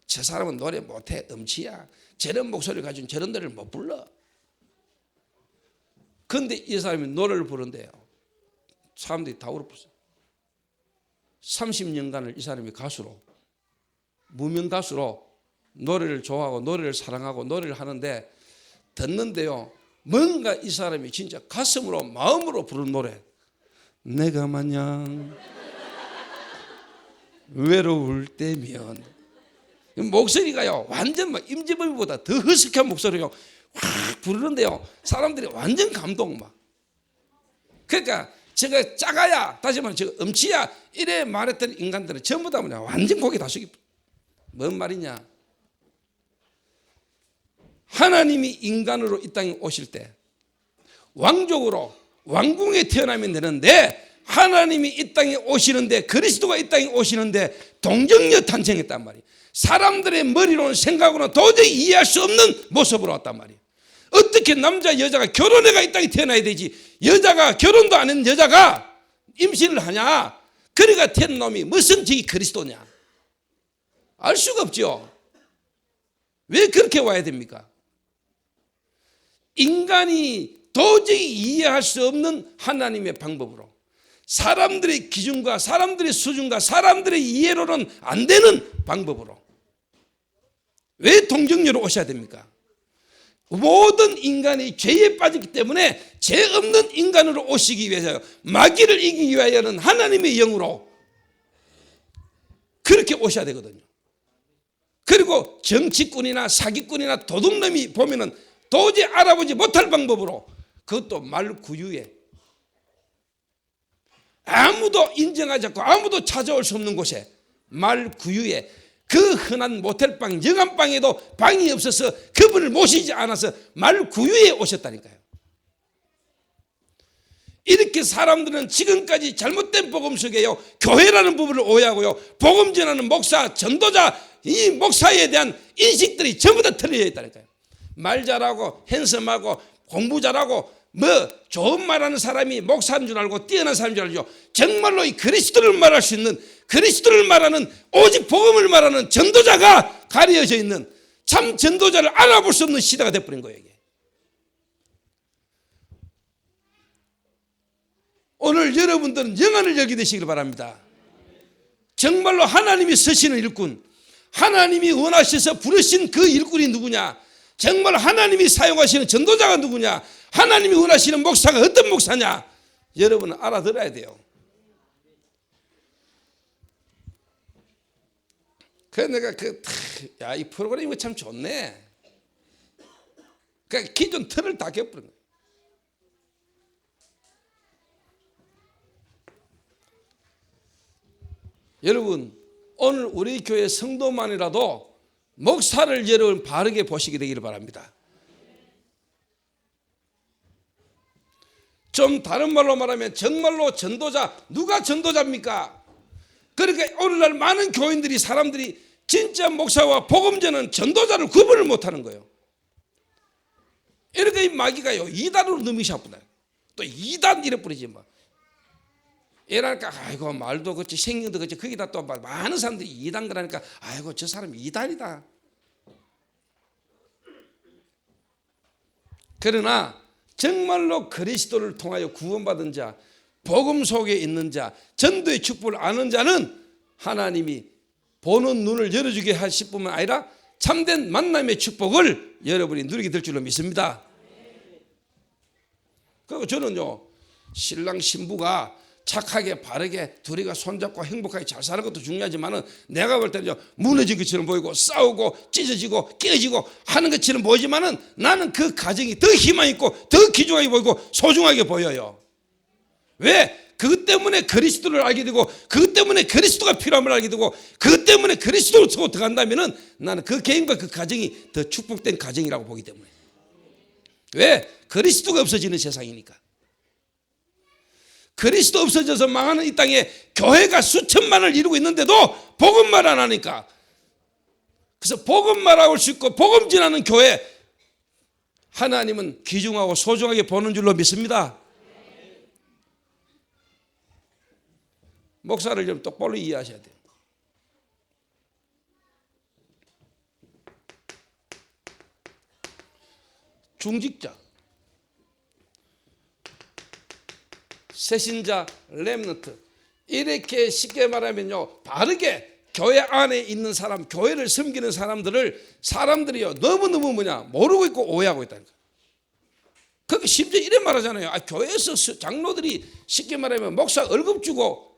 저 사람은 노래 못해 음치야 저런 목소리를 가지고 저런 노래를 못 불러. 그런데 이 사람이 노래를 부른대요. 사람들이 다 울어버렸어요. 30년간을 이 사람이 가수로 무명 가수로 노래를 좋아하고 노래를 사랑하고 노래를 하는데 듣는데요 뭔가 이 사람이 진짜 가슴으로 마음으로 부르는 노래 내가 마냥 외로울 때면 목소리가요 완전 막 임재범보다 더 허스키한 목소리로 확 부르는데요 사람들이 완전 감동 막. 그러니까 제가 작아야 다시 말하면 제가 음치야 이래 말했던 인간들은 전부 다 뭐냐 완전 고개 다 숙이. 뭔 말이냐 하나님이 인간으로 이 땅에 오실 때 왕족으로 왕궁에 태어나면 되는데 하나님이 이 땅에 오시는데, 그리스도가 이 땅에 오시는데 동정녀 탄생했단 말이에요. 사람들의 머리로는 생각으로는 도저히 이해할 수 없는 모습으로 왔단 말이에요. 어떻게 남자 여자가 결혼해가 이 땅에 태어나야 되지, 여자가 결혼도 안 한 여자가 임신을 하냐? 그래가 태어난 놈이 무슨 저기 그리스도냐? 알 수가 없죠. 왜 그렇게 와야 됩니까? 인간이 도저히 이해할 수 없는 하나님의 방법으로, 사람들의 기준과 사람들의 수준과 사람들의 이해로는 안 되는 방법으로 왜 동정녀로 오셔야 됩니까? 모든 인간이 죄에 빠졌기 때문에 죄 없는 인간으로 오시기 위해서, 마귀를 이기기 위하여는 하나님의 영으로 그렇게 오셔야 되거든요. 그리고 정치꾼이나 사기꾼이나 도둑놈이 보면은 도저히 알아보지 못할 방법으로, 그것도 말구유에, 아무도 인정하지 않고 아무도 찾아올 수 없는 곳에, 말구유에, 그 흔한 모텔방, 영암방에도 방이 없어서 그분을 모시지 않아서 말구유에 오셨다니까요. 이렇게 사람들은 지금까지 잘못된 복음 속에요, 교회라는 부분을 오해하고요, 복음 전하는 목사, 전도자, 이 목사에 대한 인식들이 전부 다 틀려져 있다니까요. 말 잘하고 핸섬하고 공부 잘하고 좋은 말하는 사람이 목사인 줄 알고 뛰어난 사람인 줄 알죠. 정말로 이 그리스도를 말할 수 있는, 그리스도를 말하는, 오직 복음을 말하는 전도자가 가려져 있는, 참 전도자를 알아볼 수 없는 시대가 되어버린 거예요. 이게. 오늘 여러분들은 영안을 열게 되시길 바랍니다. 정말로 하나님이 쓰시는 일꾼, 하나님이 원하셔서 부르신 그 일꾼이 누구냐, 정말 하나님이 사용하시는 전도자가 누구냐, 하나님이 원하시는 목사가 어떤 목사냐, 여러분은 알아들어야 돼요. 그래서 내가 이 프로그램이 참 좋네. 그러니까 기존 틀을 다 깨버린 거예요. 여러분, 오늘 우리 교회 성도만이라도 목사를 여러분 바르게 보시게 되기를 바랍니다. 좀 다른 말로 말하면 정말로 전도자, 누가 전도자입니까? 그러니까 오늘날 많은 교인들이, 사람들이 진짜 목사와 복음 전하는 전도자를 구분을 못하는 거예요. 이렇게 이 마귀가요, 이단으로 넘기셔. 또 이단 이래 뿌리지 뭐. 이러니까 아이고 말도 그렇지 생명도 그렇지, 거기다 또 많은 사람들이 이단 그러니까 아이고 저 사람 이단이다. 그러나 정말로 그리스도를 통하여 구원받은 자, 복음 속에 있는 자, 전도의 축복을 아는 자는 하나님이 보는 눈을 열어주게 하실 뿐만 아니라 참된 만남의 축복을 여러분이 누리게 될 줄로 믿습니다. 그리고 저는요, 신랑 신부가 착하게 바르게 둘이가 손잡고 행복하게 잘 사는 것도 중요하지만은, 내가 볼 때는 무너진 것처럼 보이고 싸우고 찢어지고 깨지고 하는 것처럼 보이지만은, 나는 그 가정이 더 희망 있고 더 귀중하게 보이고 소중하게 보여요. 왜? 그것 때문에 그리스도를 알게 되고, 그것 때문에 그리스도가 필요함을 알게 되고, 그것 때문에 그리스도로 들어간다면은 나는 그 개인과 그 가정이 더 축복된 가정이라고 보기 때문에. 왜? 그리스도가 없어지는 세상이니까. 그리스도 없어져서 망하는 이 땅에 교회가 수천만을 이루고 있는데도 복음말 안 하니까. 그래서 복음말 하고 싶고 복음 전하는 교회, 하나님은 귀중하고 소중하게 보는 줄로 믿습니다. 목사를 좀 똑바로 이해하셔야 돼요. 중직자, 새신자, 렘넌트, 이렇게 쉽게 말하면요, 바르게 교회 안에 있는 사람, 교회를 섬기는 사람들이요 너무너무 모르고 있고 오해하고 있다니까. 그게 심지어 이래 말하잖아요. 교회에서 장로들이 쉽게 말하면 목사 월급 주고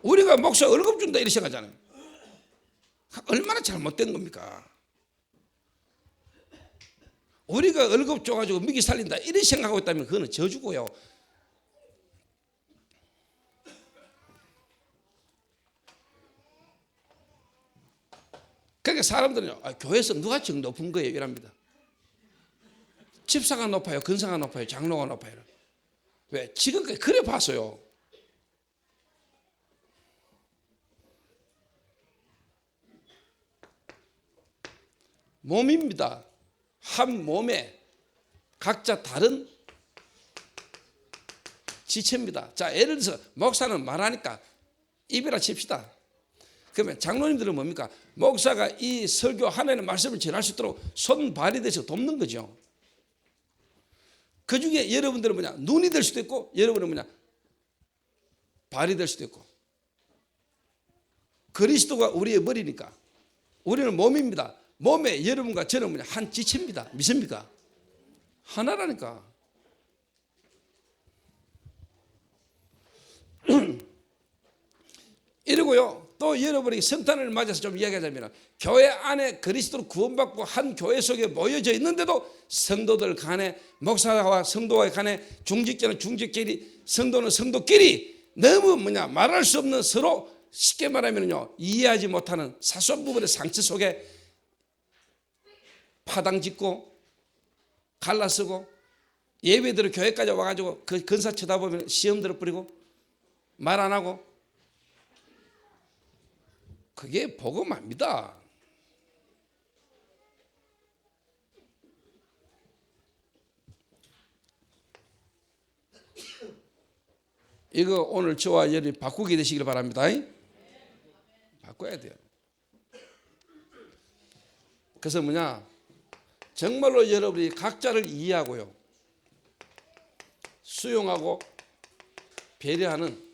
우리가 목사 월급 준다 이렇게 생각하잖아요. 얼마나 잘못된 겁니까? 우리가 월급 줘가지고 미기 살린다 이렇게 생각하고 있다면 그거는 저주고요. 그러니까 사람들은 교회에서 누가 제일 높은 거예요? 이랍니다. 집사가 높아요? 근사가 높아요? 장로가 높아요? 왜? 지금까지 그래 봤어요. 몸입니다. 한 몸에 각자 다른 지체입니다. 자, 예를 들어서 목사는 말하니까 입이라 칩시다. 그러면 장로님들은 뭡니까? 목사가 이 설교 하나님의 말씀을 전할 수 있도록 손발이 돼서 돕는 거죠. 그 중에 여러분들은 뭐냐? 눈이 될 수도 있고, 여러분은 뭐냐? 발이 될 수도 있고. 그리스도가 우리의 머리니까 우리는 몸입니다. 몸에 여러분과 저는 뭐냐? 한 지체입니다. 믿습니까? 하나라니까. 이러고요. 또 여러분이 성탄을 맞아서 좀 이야기하자면 교회 안에 그리스도로 구원받고 한 교회 속에 모여져 있는데도 성도들 간에 목사와 성도와 간에 중직자는 중직끼리 성도는 성도끼리 너무 뭐냐 말할 수 없는 서로 쉽게 말하면요 이해하지 못하는 사소한 부분의 상처 속에 파당 짓고 갈라서고 예배대로 교회까지 와가지고 그 근사 쳐다보면 시험 들어버리고 말 안 하고 그게 복음 아닙니다. 이거 오늘 저와 여러분이 바꾸게 되시길 바랍니다. 바꿔야 돼요. 그래서 뭐냐 정말로 여러분이 각자를 이해하고요 수용하고 배려하는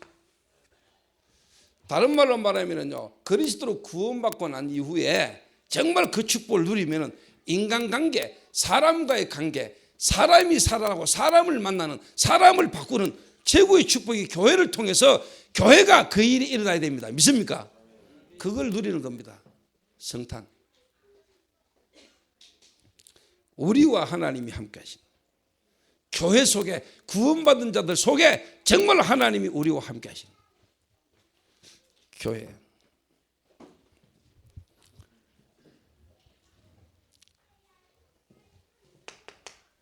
다른 말로 말하면요 그리스도로 구원받고 난 이후에 정말 그 축복을 누리면은 인간관계, 사람과의 관계, 사람이 살아나고 사람을 만나는 사람을 바꾸는 최고의 축복이 교회를 통해서 교회가 그 일이 일어나야 됩니다. 믿습니까? 그걸 누리는 겁니다. 성탄. 우리와 하나님이 함께 하신 교회 속에 구원받은 자들 속에 정말 하나님이 우리와 함께 하신 교회.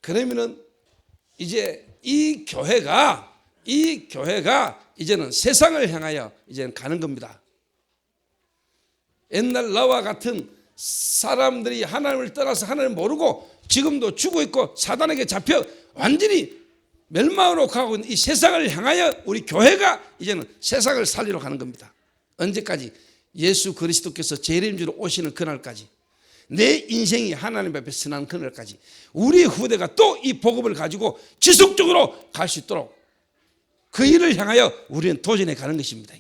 그러면은 이제 이 교회가 이제는 세상을 향하여 이제는 가는 겁니다. 옛날 나와 같은 사람들이 하나님을 떠나서 하나님을 모르고 지금도 죽어 있고 사단에게 잡혀 완전히 멸망으로 가고 있는 이 세상을 향하여 우리 교회가 이제는 세상을 살리러 가는 겁니다. 언제까지? 예수 그리스도께서 재림주로 오시는 그날까지, 내 인생이 하나님 앞에 선한 그날까지 우리 후대가 또 이 복음을 가지고 지속적으로 갈 수 있도록 그 일을 향하여 우리는 도전해 가는 것입니다.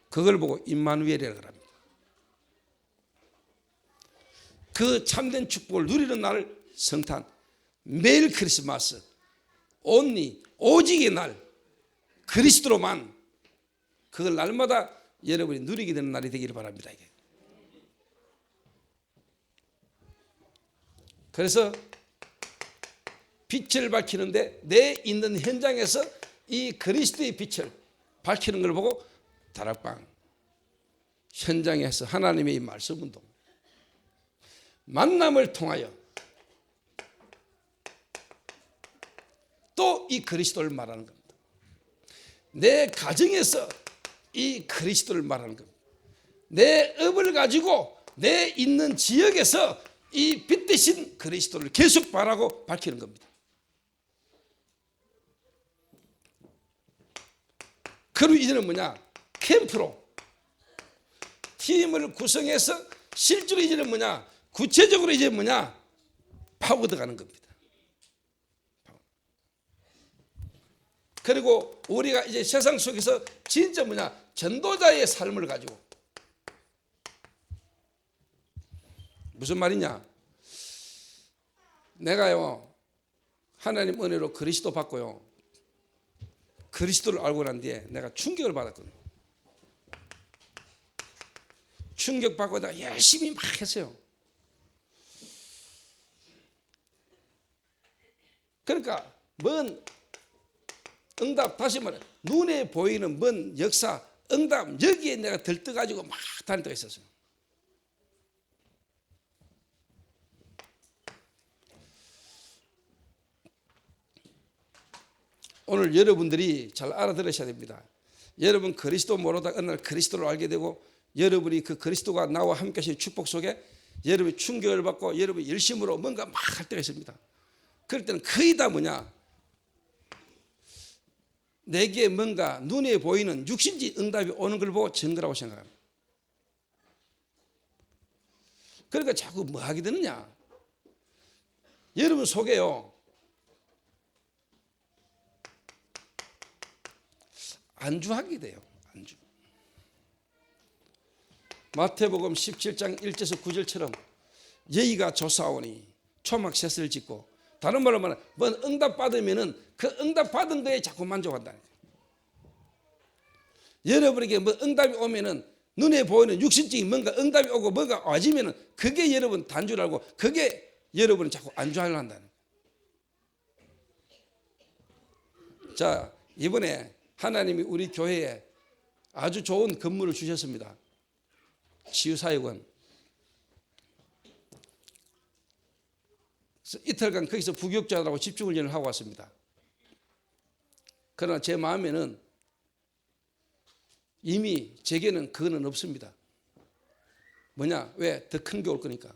그걸 보고 임마누엘이라고 합니다. 그 참된 축복을 누리는 날 성탄, 매일 크리스마스, 온리 오직의 날 그리스도로만 그걸 날마다 여러분이 누리게 되는 날이 되기를 바랍니다. 이게. 그래서 빛을 밝히는데 내 있는 현장에서 이 그리스도의 빛을 밝히는 걸 보고 다락방 현장에서 하나님의 이 말씀 운동 만남을 통하여 또 이 그리스도를 말하는 겁니다. 내 가정에서 이 그리스도를 말하는 겁니다. 내 업을 가지고 내 있는 지역에서 이 빛 대신 그리스도를 계속 바라고 밝히는 겁니다. 그리고 이제는 뭐냐? 캠프로 팀을 구성해서 실제로 이제는 뭐냐? 구체적으로 이제 뭐냐? 파고들 가는 겁니다. 그리고 우리가 이제 세상 속에서 진짜 뭐냐? 전도자의 삶을 가지고 무슨 말이냐? 내가요 하나님 은혜로 그리스도 받고요 그리스도를 알고 난 뒤에 내가 충격을 받았거든요. 충격받고 내가 열심히 막 했어요. 그러니까 뭔 응답, 다시 말해 눈에 보이는 뭔 역사, 응답 여기에 내가 들떠가지고 막 다닐 때가 있었어요. 오늘 여러분들이 잘 알아들으셔야 됩니다. 여러분 그리스도 모르다 어느 날 그리스도를 알게 되고 여러분이 그 그리스도가 나와 함께 하신 축복 속에 여러분이 충격을 받고 여러분이 열심으로 뭔가 막 할 때가 있습니다. 그럴 때는 거의 다 뭐냐, 내게 뭔가 눈에 보이는 육신지 응답이 오는 걸 보고 증거라고 생각합니다. 그러니까 자꾸 뭐 하게 되느냐, 여러분 속에요 안주하게 돼요. 안주. 마태복음 17장 1절에서 9절처럼 여기가 조사오니 초막 셋을 짓고, 다른 말로 말하면 뭐 응답 받으면은 그 응답 받은 거에 자꾸 만족한다는 거예요. 여러분에게 뭐 응답이 오면은 눈에 보이는 육신적인 뭔가 응답이 오고 뭐가 와지면은 그게 여러분 단주를 알고 그게 여러분을 자꾸 안주하려 한다는 거예요. 자, 이번에 하나님이 우리 교회에 아주 좋은 건물을 주셨습니다. 치유사역원. 이틀간 거기서 부교육자들하고 집중훈련을 하고 왔습니다. 그러나 제 마음에는 이미 제게는 그거는 없습니다. 뭐냐? 왜? 더 큰 게 올 거니까.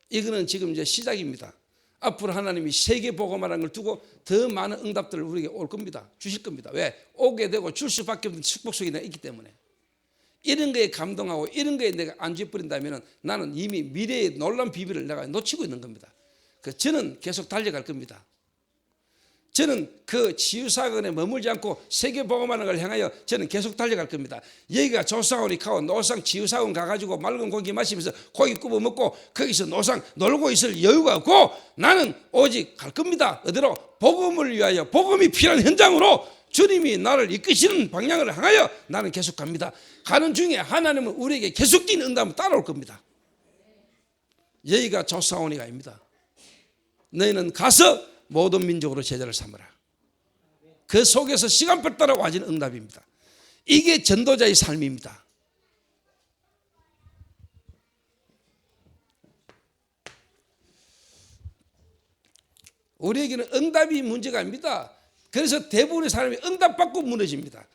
이거는 지금 이제 시작입니다. 앞으로 하나님이 세계복음이라는 걸 두고 더 많은 응답들을 우리에게 올 겁니다. 주실 겁니다. 왜? 오게 되고 줄 수밖에 없는 축복 속에 내가 있기 때문에. 이런 거에 감동하고 이런 거에 내가 안주해버린다면 나는 이미 미래의 놀라운 비밀을 내가 놓치고 있는 겁니다. 저는 계속 달려갈 겁니다. 저는 그 치유사건에 머물지 않고 세계복음하는 걸 향하여 저는 계속 달려갈 겁니다. 여기가 조상원이 가고 노상 치유사건 가가지고 맑은 고기 마시면서 고기 구워 먹고 거기서 노상 놀고 있을 여유가 없고 나는 오직 갈 겁니다. 어디로? 복음을 위하여, 복음이 필요한 현장으로 주님이 나를 이끄시는 방향을 향하여 나는 계속 갑니다. 가는 중에 하나님은 우리에게 계속적인 응답을 따라올 겁니다. 여기가 조사원이가 아닙니다. 너희는 가서 모든 민족으로 제자를 삼으라. 그 속에서 시간표 따라 와지는 응답입니다. 이게 전도자의 삶입니다. 우리에게는 응답이 문제가 아닙니다. 그래서 대부분의 사람이 응답받고 무너집니다.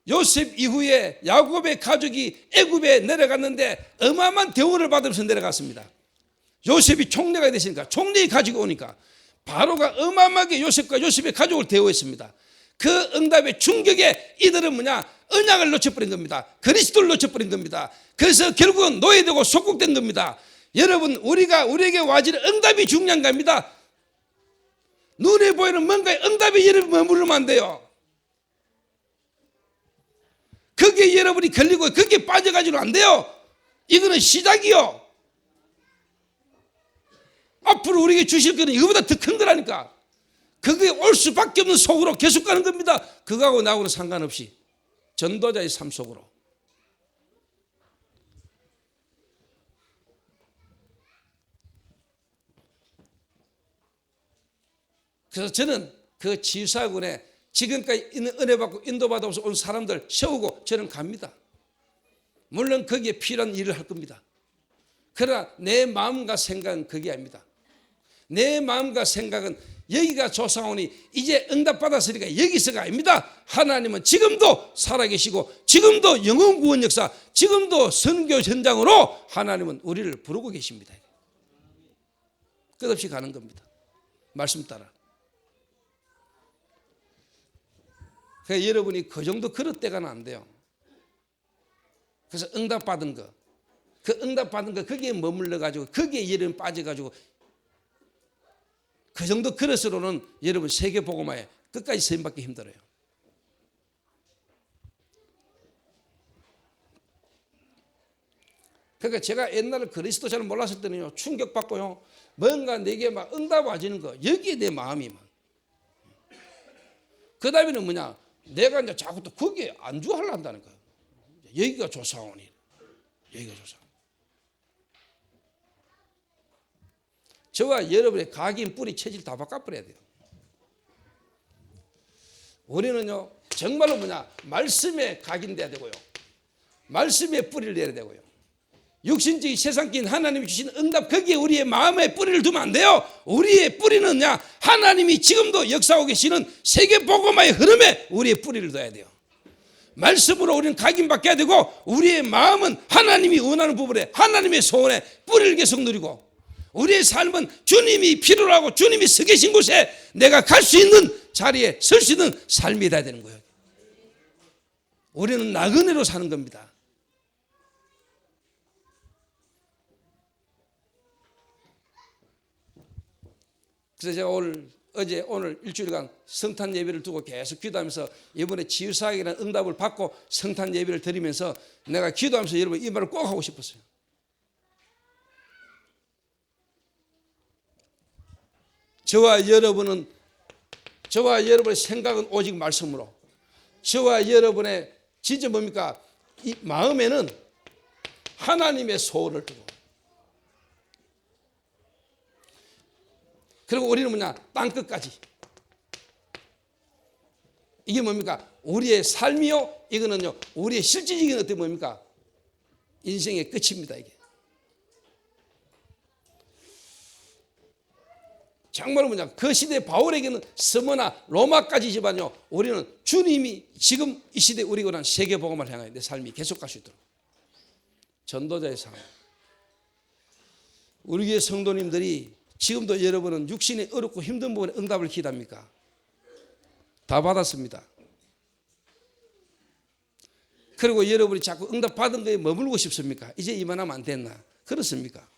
요셉 이후에 야곱의 가족이 애굽에 내려갔는데 어마어마한 대우를 받으면서 내려갔습니다. 요셉이 총리가 되시니까, 총리의 가족이 오니까 바로가 어마어마하게 요셉과 요셉의 가족을 대우했습니다. 그 응답의 충격에 이들은 뭐냐? 언약을 놓쳐버린 겁니다. 그리스도를 놓쳐버린 겁니다. 그래서 결국은 노예되고 속국된 겁니다. 여러분, 우리에게 와지는 응답이 중요한 겁니다. 눈에 보이는 뭔가의 응답이 여러분 머무르면 안 돼요. 거기에 여러분이 걸리고 거기에 빠져가지고 안 돼요. 이거는 시작이요. 앞으로 우리에게 주실 거는 이거보다 더 큰 거라니까. 그게 올 수밖에 없는 속으로 계속 가는 겁니다. 그거하고 나하고는 상관없이 전도자의 삶 속으로. 그래서 저는 그 치유사역원에 지금까지 있는 은혜 받고 인도받아서 온 사람들 세우고 저는 갑니다. 물론 거기에 필요한 일을 할 겁니다. 그러나 내 마음과 생각은 그게 아닙니다. 내 마음과 생각은 여기가 조사원이 이제 응답받았으니까 여기서가 아닙니다. 하나님은 지금도 살아계시고 지금도 영혼구원 역사, 지금도 선교 현장으로 하나님은 우리를 부르고 계십니다. 끝없이 가는 겁니다. 말씀 따라. 그래서 여러분이 그 정도 그릇대가는 안 돼요. 그래서 응답받은 거, 그 응답받은 거 거기에 머물러가지고 거기에 여러분 빠져가지고 그 정도 그릇으로는 여러분 세계복음화에 끝까지 쓰임받기 힘들어요. 그러니까 제가 옛날에 그리스도 잘 몰랐을 때는요, 충격받고요, 뭔가 내게 막 응답 와지는 거, 여기에 내 마음이 막. 그 다음에는 뭐냐, 내가 이제 자꾸 또 거기에 안주하려 한다는 거예요. 여기가 조사원이, 여기가 조사원. 저와 여러분의 각인 뿌리 체질 다 바꿔버려야 돼요. 우리는요, 정말로 뭐냐, 말씀에 각인돼야 되고요, 말씀에 뿌리를 내야 되고요, 육신적인 세상적인 하나님이 주신 응답, 거기에 우리의 마음에 뿌리를 두면 안 돼요. 우리의 뿌리는요, 하나님이 지금도 역사하고 계시는 세계복음화의 흐름에 우리의 뿌리를 둬야 돼요. 말씀으로 우리는 각인받게 되고 우리의 마음은 하나님이 원하는 부분에 하나님의 소원에 뿌리를 계속 누리고 우리의 삶은 주님이 필요로 하고 주님이 서 계신 곳에 내가 갈 수 있는 자리에 설 수 있는 삶이 돼야 되는 거예요. 우리는 나그네로 사는 겁니다. 그래서 제가 오늘 일주일간 성탄 예배를 두고 계속 기도하면서 이번에 지유사역이라는 응답을 받고 성탄 예배를 드리면서 내가 기도하면서 여러분 이 말을 꼭 하고 싶었어요. 저와 여러분의 생각은 오직 말씀으로, 저와 여러분의 진짜 뭡니까? 이 마음에는 하나님의 소원을 두고, 그리고 우리는 뭐냐? 땅끝까지. 이게 뭡니까? 우리의 삶이요. 이거는요. 우리의 실질적인 어떻게 뭡니까? 인생의 끝입니다. 이게. 정말로 뭐냐? 그 시대 바울에게는 스머나 로마까지지만요. 우리는 주님이 지금 이 시대 우리가 원하는 세계복음을 향하여 내 삶이 계속 갈 수 있도록 전도자의 삶. 우리 교회 성도님들이 지금도 여러분은 육신의 어렵고 힘든 부분에 응답을 기대합니까? 다 받았습니다. 그리고 여러분이 자꾸 응답 받은 거에 머물고 싶습니까? 이제 이만하면 안 됐나? 그렇습니까?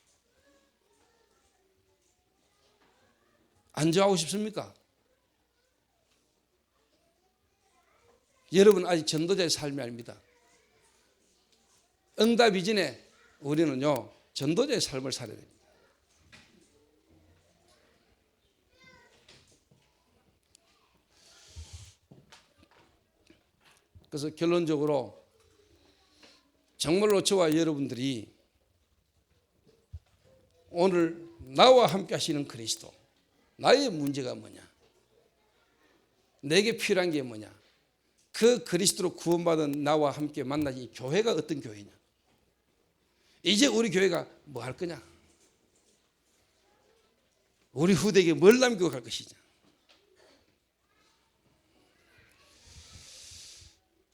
안주하고 싶습니까? 여러분 아직 전도자의 삶이 아닙니다. 응답 이전에 우리는요 전도자의 삶을 살아야 됩니다. 그래서 결론적으로 정말로 저와 여러분들이 오늘 나와 함께 하시는 그리스도, 나의 문제가 뭐냐? 내게 필요한 게 뭐냐? 그 그리스도로 구원받은 나와 함께 만나지 이 교회가 어떤 교회냐? 이제 우리 교회가 뭐 할 거냐? 우리 후대에게 뭘 남기고 갈 것이냐?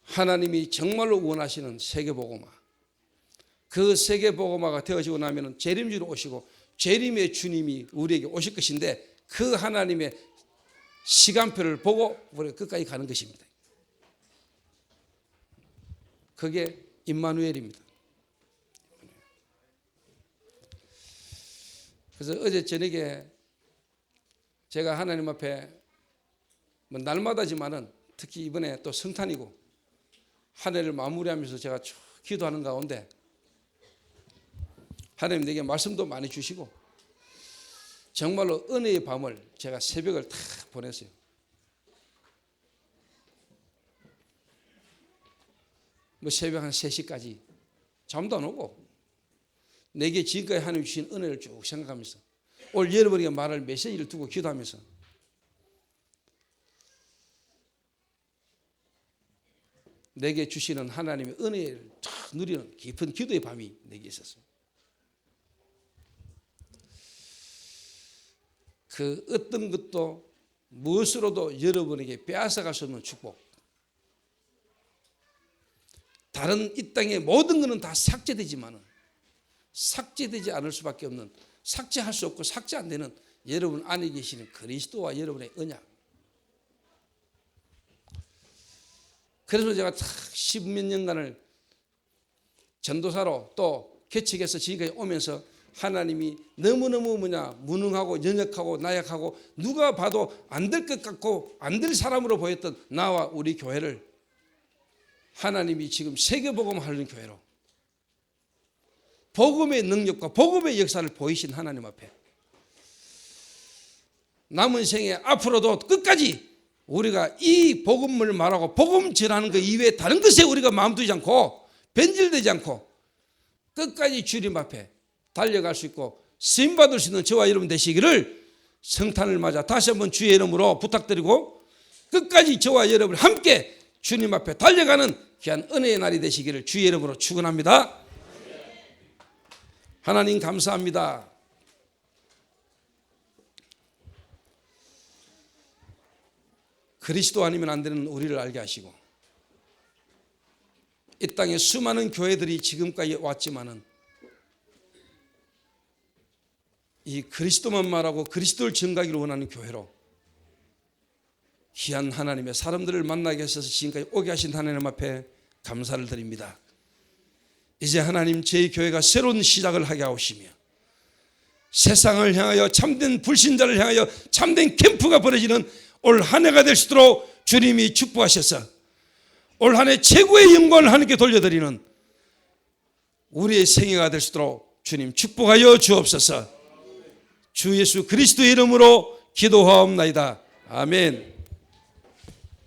하나님이 정말로 원하시는 세계복음화, 그 세계복음화가 되어지고 나면 재림주로 오시고 재림의 주님이 우리에게 오실 것인데 그 하나님의 시간표를 보고 우리가 끝까지 가는 것입니다. 그게 임마누엘입니다. 그래서 어제 저녁에 제가 하나님 앞에 뭐 날마다지만은 특히 이번에 또 성탄이고 한 해를 마무리하면서 제가 쭉 기도하는 가운데 하나님 내게 말씀도 많이 주시고 정말로 은혜의 밤을 제가 새벽을 다 보냈어요. 뭐 새벽 한 3시까지 잠도 안 오고 내게 지금까지 하나님 주신 은혜를 쭉 생각하면서 오늘 여러분에게 말할 메시지를 두고 기도하면서 내게 주시는 하나님의 은혜를 쫙 누리는 깊은 기도의 밤이 내게 있었어요. 그 어떤 것도 무엇으로도 여러분에게 빼앗아갈 수 없는 축복. 다른 이 땅의 모든 것은 다 삭제되지만은 삭제되지 않을 수밖에 없는, 삭제할 수 없고 삭제 안 되는 여러분 안에 계시는 그리스도와 여러분의 언약. 그래서 제가 10몇 년간을 전도사로 또 개척해서 지금까지 오면서 하나님이 너무너무 무능하고 연약하고 나약하고 누가 봐도 안 될 것 같고 안 될 사람으로 보였던 나와 우리 교회를 하나님이 지금 세계복음 하는 교회로 복음의 능력과 복음의 역사를 보이신 하나님 앞에 남은 생에 앞으로도 끝까지 우리가 이 복음을 말하고 복음 전하는 것 이외에 다른 것에 우리가 마음 두지 않고 변질되지 않고 끝까지 주님 앞에 달려갈 수 있고 쓰임받을 수 있는 저와 여러분 되시기를 성탄을 맞아 다시 한번 주의 이름으로 부탁드리고 끝까지 저와 여러분 함께 주님 앞에 달려가는 귀한 은혜의 날이 되시기를 주의 이름으로 축원합니다. 하나님 감사합니다. 그리스도 아니면 안 되는 우리를 알게 하시고 이 땅에 수많은 교회들이 지금까지 왔지만은 이 그리스도만 말하고 그리스도를 증거하기를 원하는 교회로 귀한 하나님의 사람들을 만나게 하셔서 지금까지 오게 하신 하나님 앞에 감사를 드립니다. 이제 하나님 저희 교회가 새로운 시작을 하게 하시며 세상을 향하여 참된 불신자를 향하여 참된 캠프가 벌어지는 올 한 해가 될 수 있도록 주님이 축복하셔서 올 한 해 최고의 영광을 하나님께 돌려드리는 우리의 생애가 될 수 있도록 주님 축복하여 주옵소서. 주 예수 그리스도의 이름으로 기도하옵나이다. 아멘.